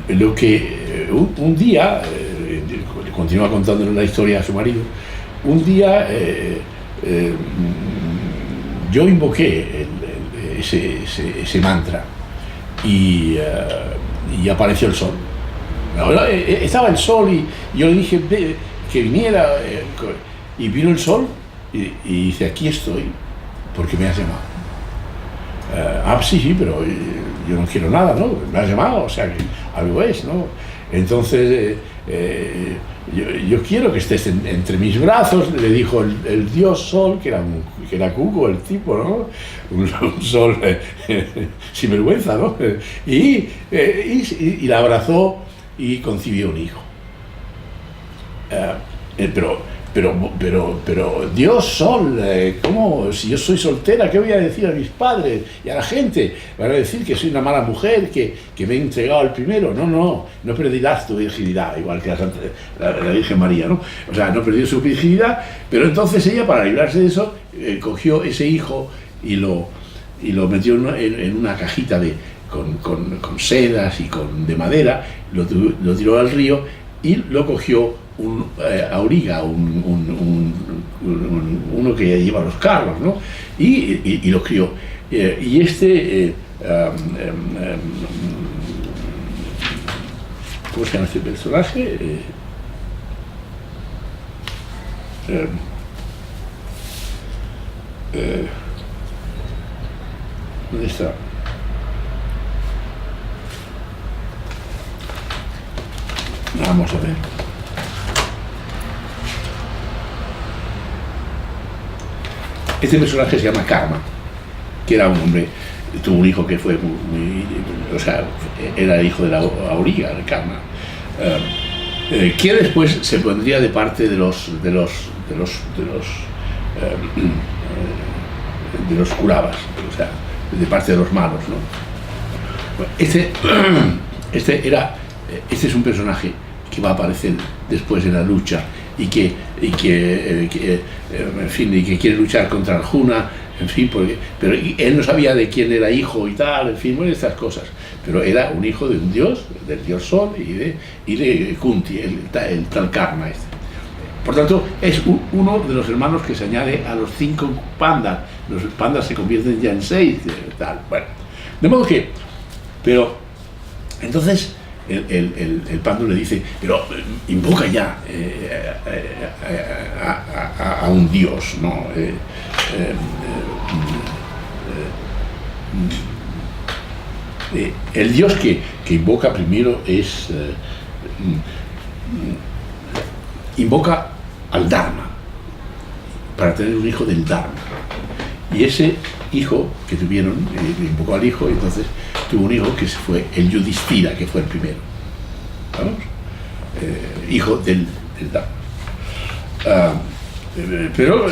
lo que un día, continúa contándole la historia a su marido, un día yo invoqué ese mantra, y apareció el sol. Estaba el sol, y yo le dije que viniera, y vino el sol, y dice: aquí estoy, porque me has llamado. Sí, pero yo no quiero nada, ¿no? Me has llamado, o sea que algo es, ¿no? Entonces yo quiero que estés entre mis brazos, le dijo el dios sol, que era cuco el tipo, ¿no? Un sol sin vergüenza, ¿no? Y la abrazó y concibió un hijo. Pero Dios sol, ¿cómo? Si yo soy soltera, ¿qué voy a decir a mis padres y a la gente? Van a decir que soy una mala mujer, que me he entregado al primero. No perderás tu virginidad, igual que la Virgen María, ¿no? O sea, no perdió su virginidad, pero entonces ella, para librarse de eso, cogió ese hijo y lo metió en una cajita con sedas y de madera, lo tiró al río, y lo cogió un auriga, uno que lleva los carros, ¿no? Y lo crió. Y ¿cómo se llama este personaje? ¿Dónde está? Vamos a ver. Este personaje se llama Karma, que era un hombre, tuvo un hijo que fue o sea, era el hijo de la auriga, de Karma, que después se pondría de parte de los Kuravas, o sea, de parte de los malos, ¿no? Este es un personaje que va a aparecer después en la lucha, y que quiere luchar contra Arjuna, en fin, pero él no sabía de quién era hijo y tal, en fin, bueno, estas cosas, pero era un hijo de un dios, del dios Sol, y de Kunti, el tal Karma este. Por tanto, es uno de los hermanos que se añade a los 5 pandas. Los pandas se convierten ya en 6, tal, bueno, de modo que, pero entonces el Pandu le dice: pero invoca ya a un dios, ¿no? El dios que invoca primero es invoca al Dharma, para tener un hijo del Dharma, y ese hijo que tuvieron, invocó al hijo, y entonces tuvo un hijo que fue el Yudhishthira, que fue el primero, ¿vamos? Hijo del Dharma. Pero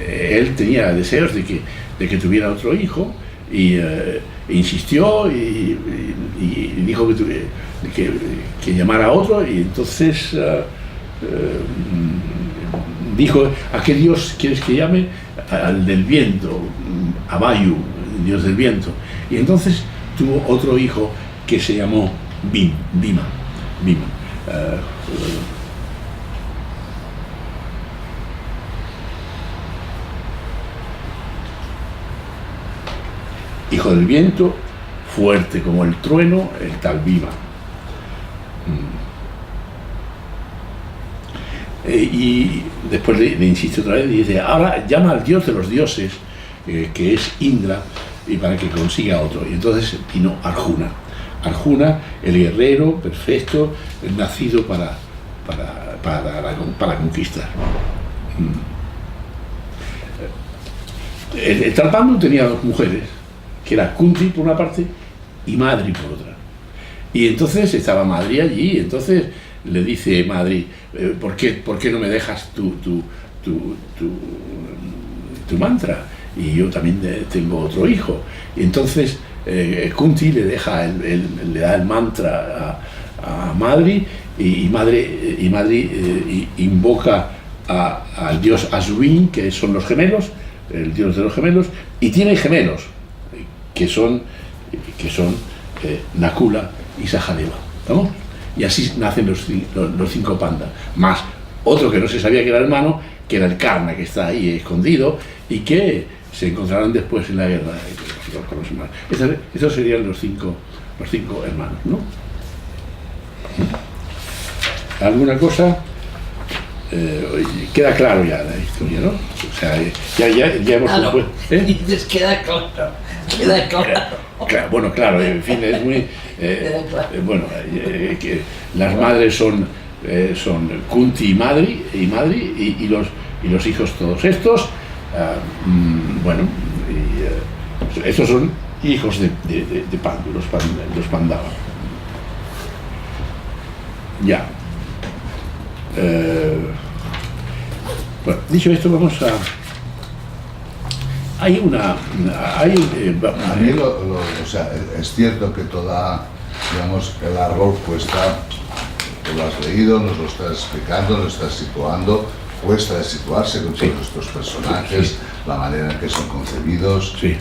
él tenía deseos de que tuviera otro hijo, y insistió, y dijo que llamara a otro, y entonces dijo, ¿a qué Dios quieres que llame? Al del viento, a Vayu, Dios del viento. Y entonces tuvo otro hijo que se llamó Bhima. Hijo del viento, fuerte como el trueno, el tal Bhima. Y después le insiste otra vez y dice, ahora llama al dios de los dioses, que es Indra, y para que consiga otro. Y entonces vino Arjuna, el guerrero perfecto, nacido para conquistar. El tal Pandu tenía dos mujeres, que era Kunti por una parte y Madri por otra. Y entonces estaba Madri allí, y entonces le dice Madri, ¿por qué no me dejas tu mantra? Y yo también tengo otro hijo. Y entonces Kunti le da el mantra a Madri, y Madri invoca al dios Ashwin, que son los gemelos, el dios de los gemelos, y tiene gemelos, que son Nakula y Sahadeva, ¿no? Y así nacen los 5 pandas, más otro que no se sabía que era hermano, que era el Karna, que está ahí escondido y que se encontrarán después en la guerra con los hermanos. Estos serían los cinco hermanos, ¿no? ¿Alguna cosa? Queda claro ya la historia, ¿no? O sea, ya hemos... Claro, dices, queda claro. Bueno, claro, en fin, es muy... bueno, que las madres son Kunti y Madri, y los hijos todos estos, bueno, estos son hijos de Pandu, los Pandava. Ya. Bueno, dicho esto, vamos a... A mí o sea, es cierto que toda, digamos, el árbol cuesta, tú lo has leído, nos lo estás explicando, nos lo estás situando, cuesta de situarse con todos estos personajes, sí. La manera en que son concebidos, sí.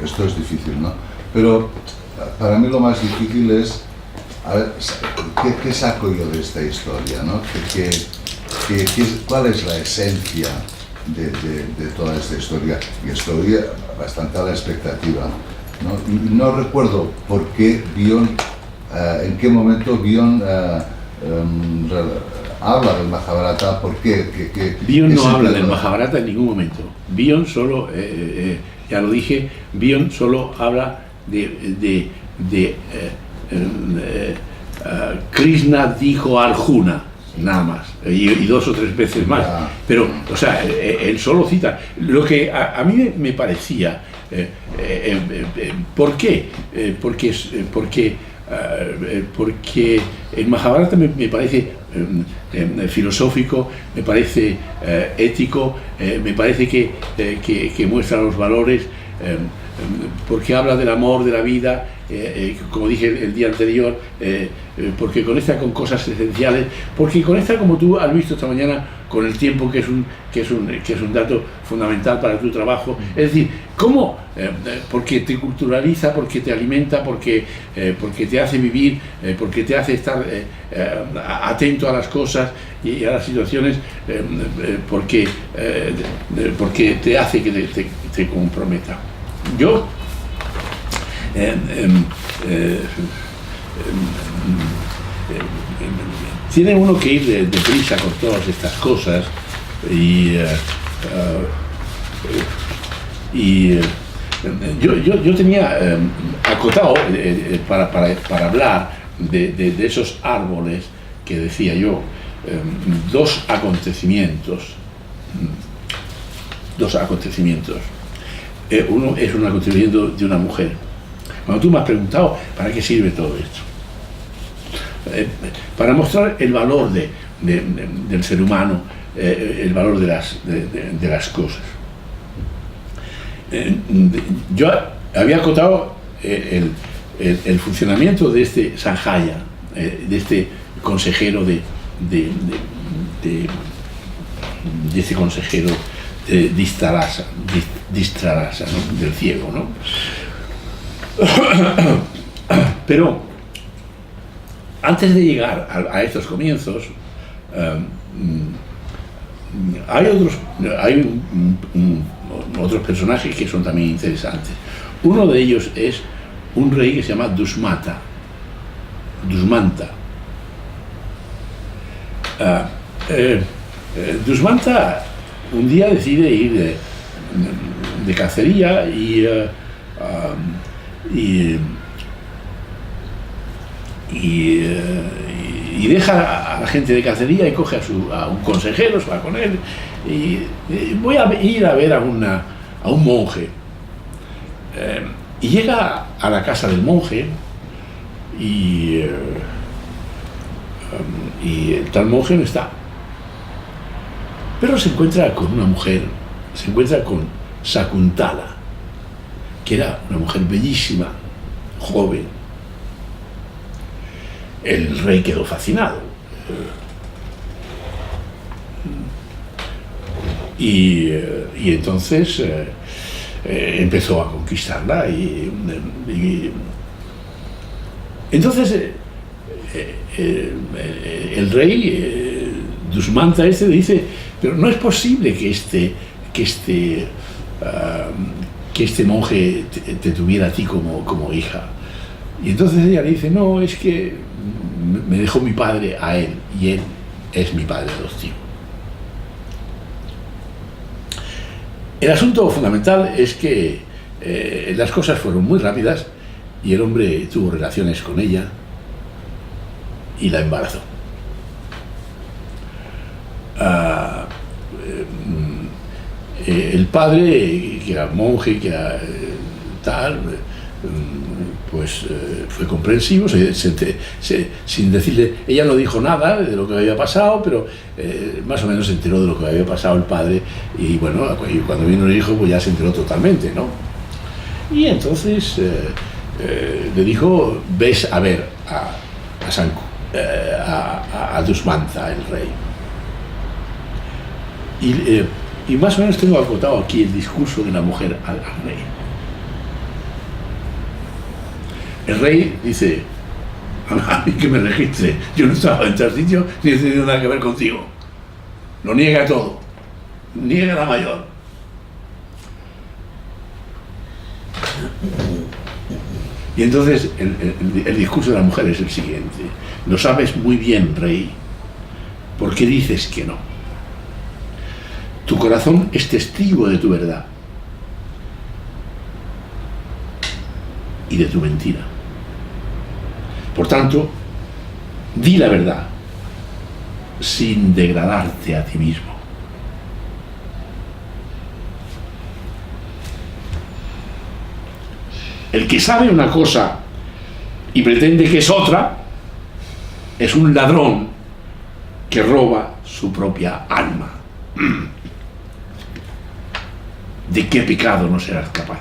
Esto es difícil, ¿no? Pero para mí lo más difícil es, a ver, ¿qué saco yo de esta historia, ¿no? ¿Cuál es la esencia de toda esta historia? Y estoy bastante a la expectativa, ¿no? Y no recuerdo por qué Bion, en qué momento Bion habla del Mahabharata, ¿por qué? Bion no habla del Mahabharata en ningún momento. Bion solo, ya lo dije, Bion solo habla de Krishna dijo a Arjuna, nada más, y 2 o 3 veces más. Pero, o sea, él solo cita. Lo que a mí me parecía, ¿por qué? Porque el Mahabharata me parece filosófico, me parece ético, me parece que muestra los valores, porque habla del amor, de la vida, como dije el día anterior, porque conecta con cosas esenciales, porque conecta, como tú has visto esta mañana, con el tiempo, que es un dato fundamental para tu trabajo. Es decir, ¿cómo? Porque te culturaliza, porque te alimenta, porque te hace vivir, porque te hace estar atento a las cosas y a las situaciones, porque te hace que te comprometa. Yo tiene uno que ir deprisa con todas estas cosas y yo tenía acotado para hablar de esos árboles que decía yo, 2 acontecimientos. Uno es un acontecimiento de una mujer. Cuando tú me has preguntado ¿para qué sirve todo esto? Para mostrar el valor del ser humano, el valor de las cosas. Yo había acotado el funcionamiento de este Sanjaya, de este consejero de este consejero de Distralasa, ¿no? Del ciego, ¿no? Pero antes de llegar a estos comienzos, hay otros personajes que son también interesantes. Uno de ellos es un rey que se llama Dusmanta. Dusmanta un día decide ir de cacería y deja a la gente de cacería y coge a un consejero, se va con él y voy a ir a ver a un monje. Y llega a la casa del monje y el tal monje no está. Pero se encuentra con una mujer, se encuentra con Sakuntala, que era una mujer bellísima, joven. El rey quedó fascinado. Y entonces empezó a conquistarla entonces el rey Dusmanta dice, pero no es posible que este monje te tuviera a ti como hija. Y entonces ella le dice, no, es que me dejó mi padre a él y él es mi padre adoptivo. El asunto fundamental es que las cosas fueron muy rápidas y el hombre tuvo relaciones con ella y la embarazó. El padre, que era monje, que era tal, pues fue comprensivo, sin decirle, ella no dijo nada de lo que había pasado, pero más o menos se enteró de lo que había pasado el padre, y bueno, cuando vino el hijo pues ya se enteró totalmente, ¿no? Y entonces le dijo, ves a ver a Dusmanta, el rey. Y más o menos tengo acotado aquí el discurso de la mujer al rey. El rey dice, a mí que me registre, yo no estaba en tal sitio ni he tenido nada que ver contigo. Lo niega todo, niega la mayor. Y entonces el discurso de la mujer es el siguiente: lo sabes muy bien, rey, ¿por qué dices que no? Tu corazón es testigo de tu verdad y de tu mentira. Por tanto, di la verdad sin degradarte a ti mismo. El que sabe una cosa y pretende que es otra, es un ladrón que roba su propia alma. ¿De qué pecado no serás capaz?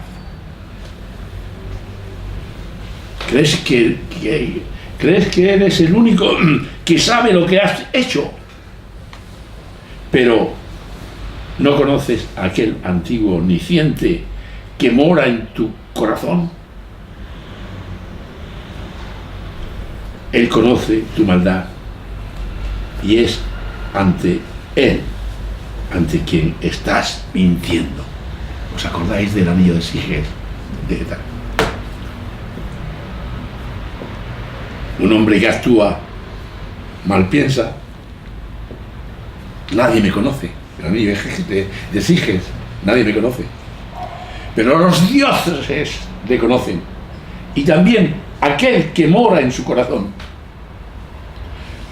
¿Crees que eres el único que sabe lo que has hecho? Pero ¿no conoces a aquel antiguo omnisciente que mora en tu corazón? Él conoce tu maldad y es ante él ante quien estás mintiendo. ¿Os acordáis del anillo de Siger? Un hombre que actúa mal piensa. Nadie me conoce. El anillo de Siger, nadie me conoce. Pero los dioses le conocen. Y también aquel que mora en su corazón.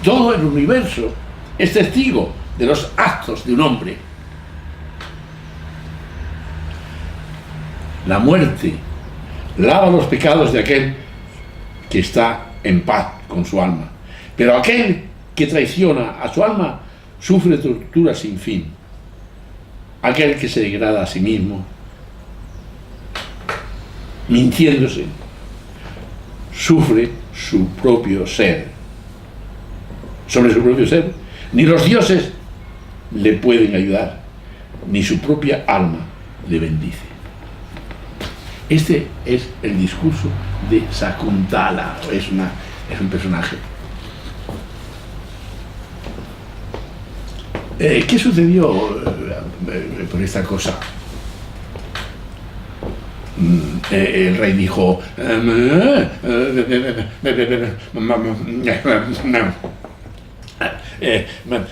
Todo el universo es testigo de los actos de un hombre. La muerte lava los pecados de aquel que está en paz con su alma, pero aquel que traiciona a su alma sufre tortura sin fin. Aquel que se degrada a sí mismo, mintiéndose, sufre su propio ser. Sobre su propio ser, ni los dioses le pueden ayudar, ni su propia alma le bendice. Este es el discurso de Sakuntala, es un personaje. ¿Qué sucedió por esta cosa? El rey dijo,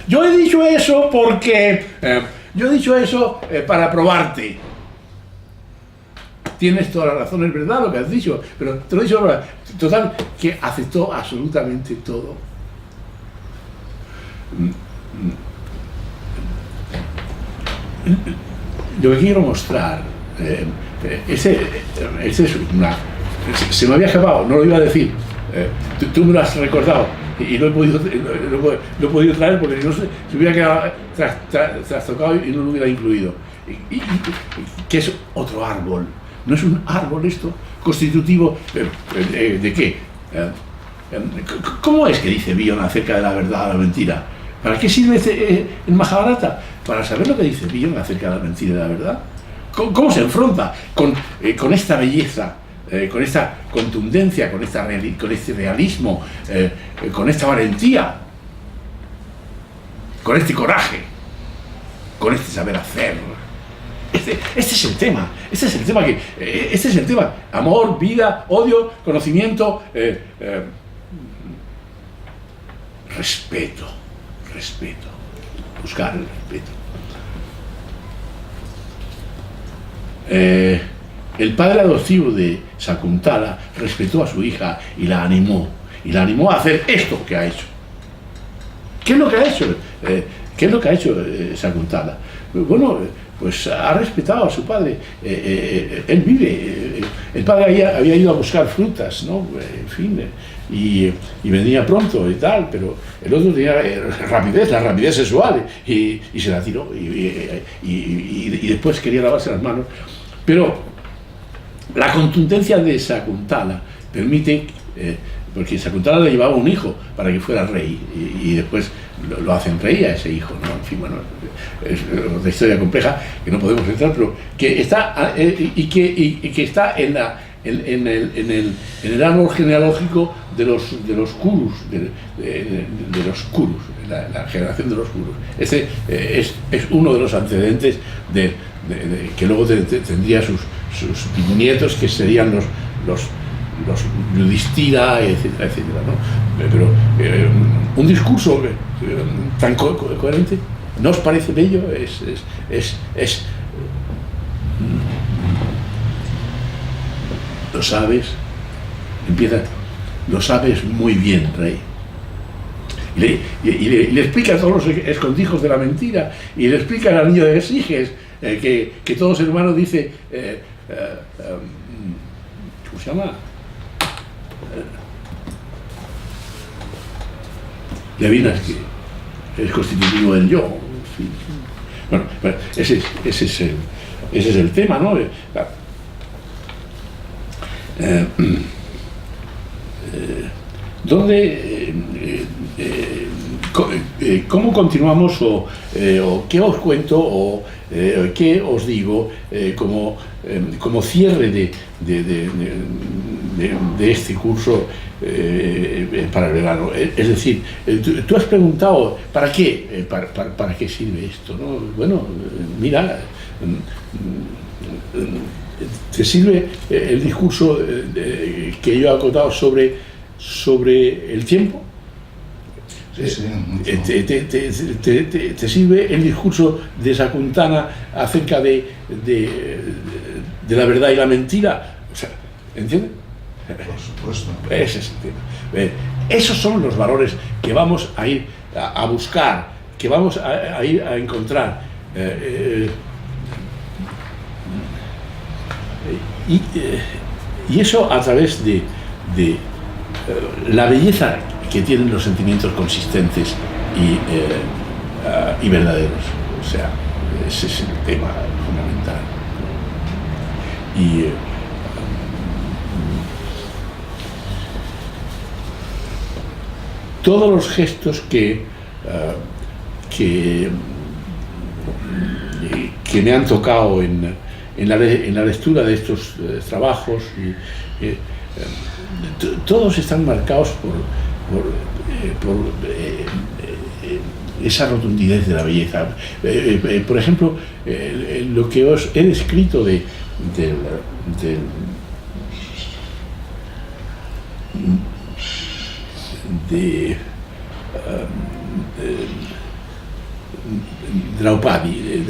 yo he dicho eso porque para probarte. Tienes toda la razón, es verdad lo que has dicho, pero te lo he dicho ahora. Total, que aceptó absolutamente todo. Lo que quiero mostrar, se me había escapado, no lo iba a decir, tú me lo has recordado y lo he podido traer porque no sé, se hubiera quedado trastocado y no lo hubiera incluido. ¿Qué es otro árbol? ¿No es un árbol esto constitutivo de qué? ¿Cómo es que dice Bion acerca de la verdad o la mentira? ¿Para qué sirve el Mahabharata? Para saber lo que dice Bion acerca de la mentira y de la verdad. ¿Cómo se enfrenta con esta belleza, con esta contundencia, con este realismo, con esta valentía, con este coraje, con este saber hacer? Este es el tema. Este es el tema. Amor, vida, odio, conocimiento, respeto. Buscar el respeto. El padre adoptivo de Sakuntala respetó a su hija y la animó a hacer esto que ha hecho. ¿Qué es lo que ha hecho? ¿Qué es lo que ha hecho Sakuntala? Bueno, pues ha respetado a su padre. Él vive. El padre había ido a buscar frutas, ¿no? En fin, y venía pronto y tal, pero el otro tenía la rapidez sexual y se la tiró y después quería lavarse las manos. Pero la contundencia de Sakuntala permite, porque Sakuntala le llevaba un hijo para que fuera rey y después lo hacen rey a ese hijo, ¿no? En fin, bueno, es una historia compleja que no podemos entrar, pero que está y que está en el árbol genealógico de los Kurus, de los Kurus, la generación de los Kurus. Ese es uno de los antecedentes que luego tendría sus nietos, que serían los Yudhishthira, etcétera, ¿no? Pero un discurso tan coherente, ¿no os parece bello? Lo sabes, lo sabes muy bien, rey. Y le explica a todos los escondrijos de la mentira, y le explica al niño de Siges que todo ser humano dice, ¿cómo se llama? Levinas, que es constitutivo del yo. Bueno, ese es el tema, ¿no? ¿Cómo continuamos o qué os cuento o qué os digo como cierre de este curso para el verano? Es decir, tú has preguntado ¿para qué? ¿Para qué sirve esto, ¿no? Bueno, mira, te sirve el discurso que yo he acotado sobre el tiempo. Sí, te sirve el discurso de Sakuntala acerca de la verdad y la mentira. O sea, ¿entiendes? Por supuesto. Ese es el tema. Esos son los valores que vamos a ir a buscar, que vamos a ir a encontrar. Y eso a través de la belleza que tienen los sentimientos consistentes y verdaderos. O sea, ese es el tema fundamental. Y todos los gestos que que me han tocado en la lectura de estos trabajos, todos están marcados por esa rotundidad de la belleza. Por ejemplo, lo que os he descrito de Draupadi,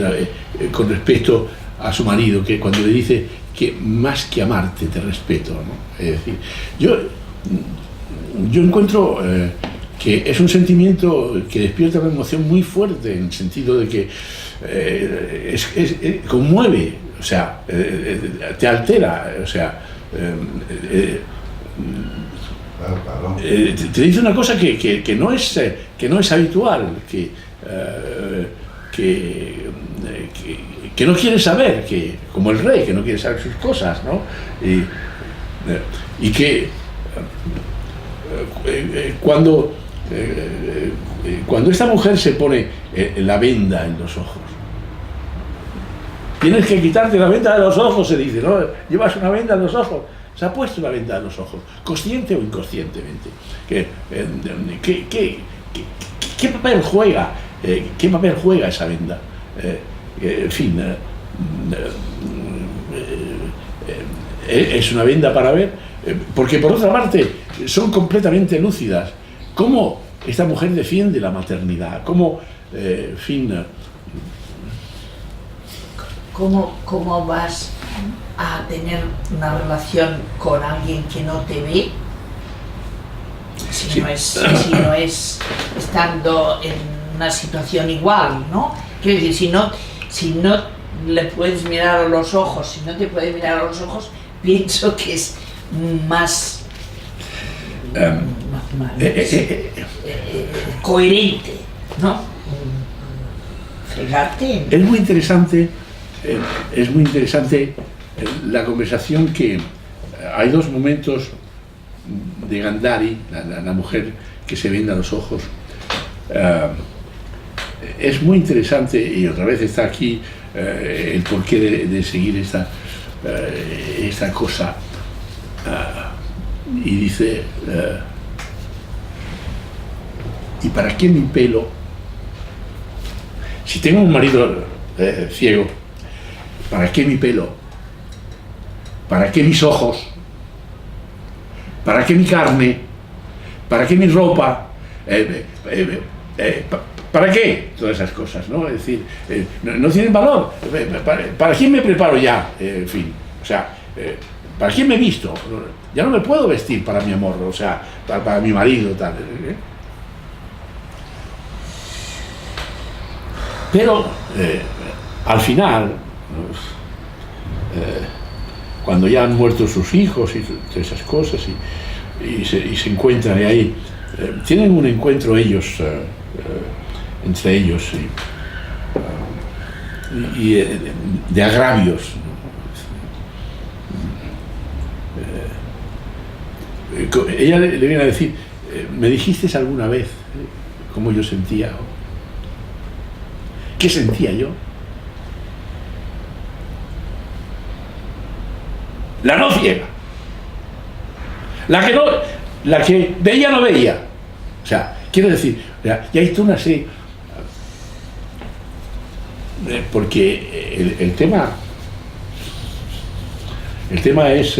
con respecto a su marido, que cuando le dice que más que amarte te respeto, ¿no? Es decir, yo encuentro que es un sentimiento que despierta una emoción muy fuerte, en el sentido de que conmueve, o sea, te altera, o sea, Claro. te dice una cosa que no es habitual, que no quiere saber, como el rey, que no quiere saber sus cosas, ¿no? Y que cuando esta mujer se pone la venda en los ojos, tienes que quitarte la venda de los ojos, se dice, ¿no? Llevas una venda en los ojos. Se ha puesto la venda en los ojos, consciente o inconscientemente. ¿Qué papel juega? ¿Qué papel juega esa venda? En fin, es una venda para ver, porque por otra parte son completamente lúcidas. ¿Cómo esta mujer defiende la maternidad? ¿Cómo, en fin? ¿Cómo vas a tener una relación con alguien que no te ve si no es estando en una situación igual, ¿no? Quiero decir, si no le puedes mirar a los ojos, si no te puedes mirar a los ojos, pienso que es más coherente, ¿no? Fregarte. Es muy interesante la conversación, que hay dos momentos de Gandhari, la mujer que se venda los ojos. Es muy interesante, y otra vez está aquí el porqué de seguir esta cosa. Y dice, ¿y para qué mi pelo? Si tengo un marido ciego, ¿para qué mi pelo? ¿Para qué mis ojos? ¿Para qué mi carne? ¿Para qué mi ropa? ¿Para qué? Todas esas cosas, ¿no? Es decir, no tienen valor. ¿Para quién me preparo ya? En fin, o sea, ¿para quién me visto? Ya no me puedo vestir para mi amor, o sea, para mi marido, tal. Pero al final, cuando ya han muerto sus hijos y todas esas cosas, y se encuentran ahí, tienen un encuentro ellos, entre ellos, y de agravios. Ella le viene a decir, ¿me dijiste alguna vez cómo yo sentía? ¿Qué sentía yo? La no ciega, la que veía no veía. O sea, quiero decir, ya hay toda una serie, porque el tema es,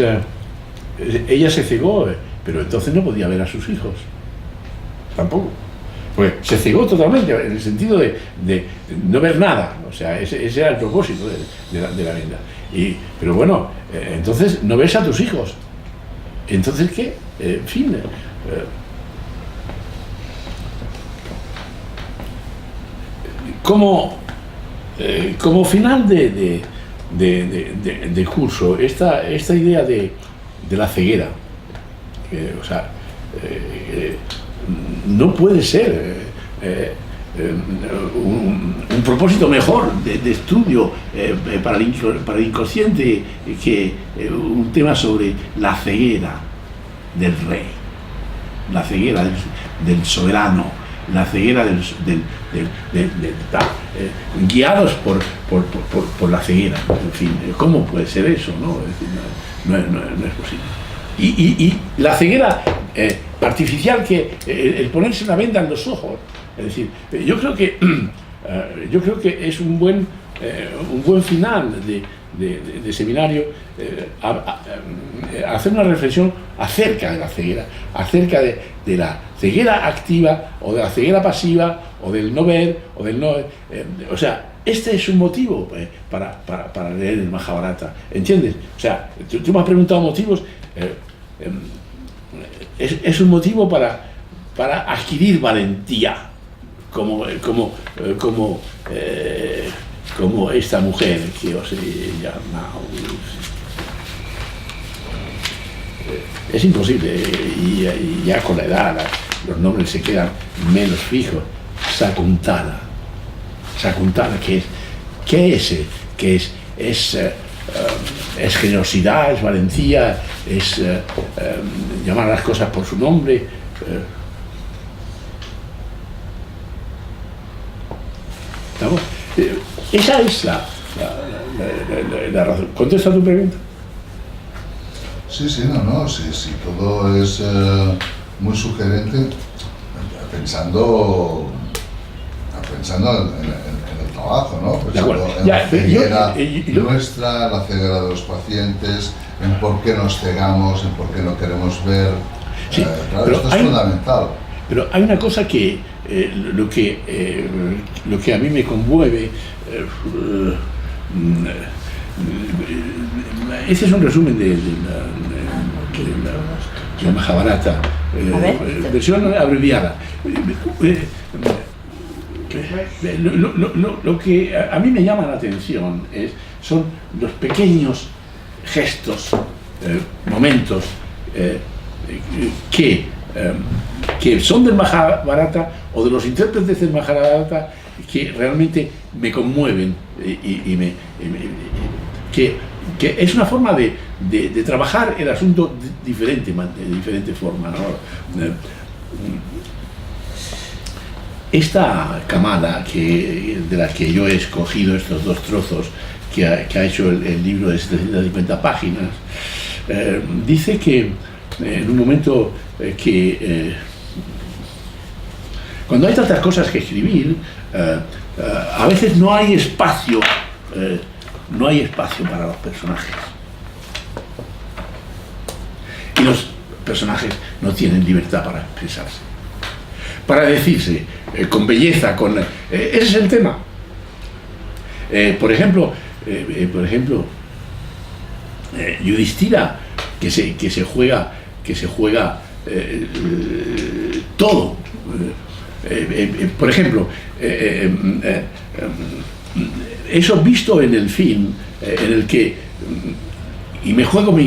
ella se cegó, pero entonces no podía ver a sus hijos, tampoco. Pues se cegó totalmente, en el sentido de no ver nada. O sea, ese era el propósito de la venda. Pero bueno, entonces no ves a tus hijos. Entonces, ¿qué? En fin. Como final de curso, esta idea de la ceguera, o sea, no puede ser un propósito mejor de estudio para el inconsciente que un tema sobre la ceguera del rey, la ceguera del soberano, la ceguera guiados por la ceguera. En fin, ¿cómo puede ser eso? ¿No? Es decir, no es posible. Y la ceguera artificial, que el ponerse una venda en los ojos, es decir, yo creo que es un buen final de seminario, hacer una reflexión acerca de la ceguera, acerca de la ceguera activa o de la ceguera pasiva o del no ver o del no... o sea, este es un motivo para leer el Mahabharata, ¿entiendes? O sea, tú me has preguntado motivos, es un motivo para adquirir valentía, como esta mujer que os he llamado. Es imposible, y ya con la edad los nombres se quedan menos fijos. Sakuntala, ¿qué es? Es generosidad, es valentía, es llamar a las cosas por su nombre. ¿Estamos? Esa es la razón. ¿Contesta tu pregunta? Sí, todo es muy sugerente, pensando en el trabajo, ¿no? Pensando en la ceguera nuestra, la ceguera de los pacientes, en por qué nos cegamos, en por qué no queremos ver. Sí, claro, esto es fundamental. Pero hay una cosa que lo que a mí me conmueve, ese es un resumen de la Mahabharata, versión abreviada. Lo que a mí me llama la atención son los pequeños gestos, momentos que son del Mahabharata o de los intérpretes del Mahabharata, que realmente me conmueven que es una forma de trabajar el asunto de diferente forma, ¿no? Esta camada de la que yo he escogido estos dos trozos que ha hecho el libro de 750 páginas, dice que en un momento que cuando hay tantas cosas que escribir, a veces no hay espacio para los personajes, y los personajes no tienen libertad para expresarse, para decirse con belleza, ese es el tema. Por ejemplo, Yudhishthira, que se juega todo. Por ejemplo, eso visto en el film, en el que y me juego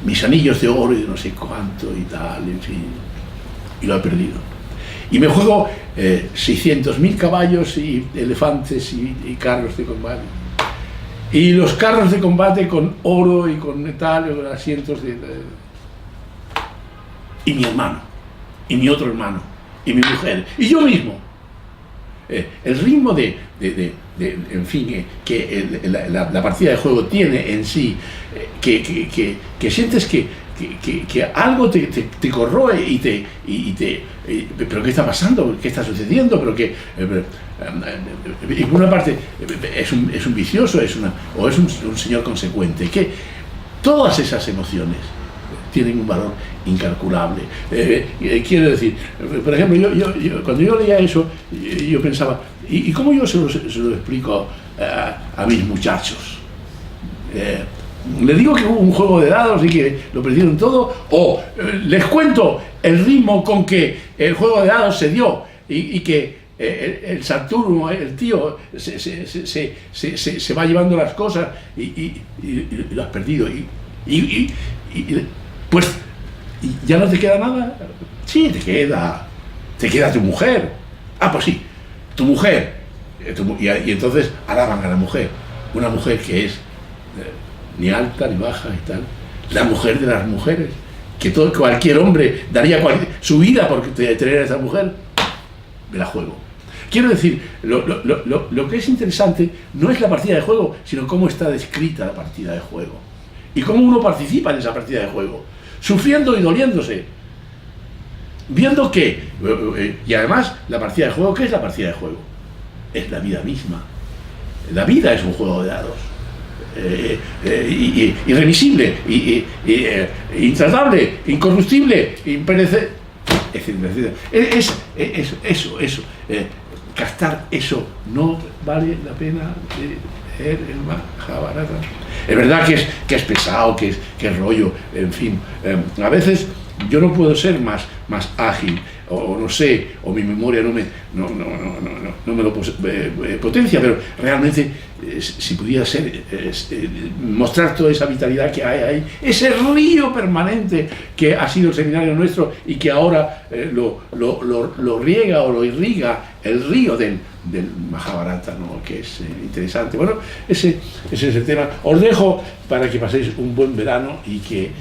mis anillos de oro y de no sé cuánto y tal, en fin, y lo he perdido. Y me juego 600.000 caballos y elefantes y carros de combate. Y los carros de combate con oro y con metal, y con asientos y mi hermano, y mi otro hermano, y mi mujer, y yo mismo. El ritmo en fin, que la partida de juego tiene en sí, que sientes que algo te corroe pero ¿qué está pasando? ¿Qué está sucediendo? Pero que y por una parte es un vicioso, es un señor consecuente, que todas esas emociones tienen un valor incalculable. Quiero decir, por ejemplo, yo cuando yo leía eso, yo pensaba, ¿y cómo yo se lo explico a mis muchachos? ¿Les digo que hubo un juego de dados y que lo perdieron todo? ¿O les cuento el ritmo con que el juego de dados se dio y que el Saturno, el tío, se va llevando las cosas y lo has perdido? Pues ya no te queda nada. Sí, te queda tu mujer. Ah, pues sí, tu mujer. Y entonces alaban a la mujer, una mujer que es ni alta ni baja y tal, la mujer de las mujeres, que cualquier hombre daría su vida por tener a esa mujer, me la juego. Quiero decir, lo que es interesante no es la partida de juego, sino cómo está descrita la partida de juego. Y cómo uno participa en esa partida de juego, sufriendo y doliéndose. Viendo que, y además, la partida de juego, ¿qué es la partida de juego? Es la vida misma. La vida es un juego de dados. Irremisible, intratable, incorruptible, imperecedero, etcétera, etcétera. Eso. Gastar eso no vale la pena de leer el Mahabharata. Es verdad que es pesado, que es rollo, en fin. A veces yo no puedo ser más ágil, o no sé, o mi memoria no me lo potencia, pero realmente si pudiera ser, mostrar toda esa vitalidad que hay ahí, ese río permanente que ha sido el seminario nuestro y que ahora lo riega o lo irriga el río del Mahabharata, ¿no? Que es interesante. Bueno, ese es el tema. Os dejo para que paséis un buen verano y que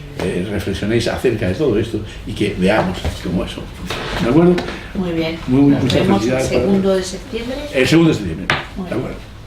reflexionéis acerca de todo esto y que veamos cómo eso funciona. ¿De acuerdo? Muy bien. Muchas Nos vemos el felicidades. segundo de septiembre. El 2 de septiembre. Muy ¿De bien. acuerdo?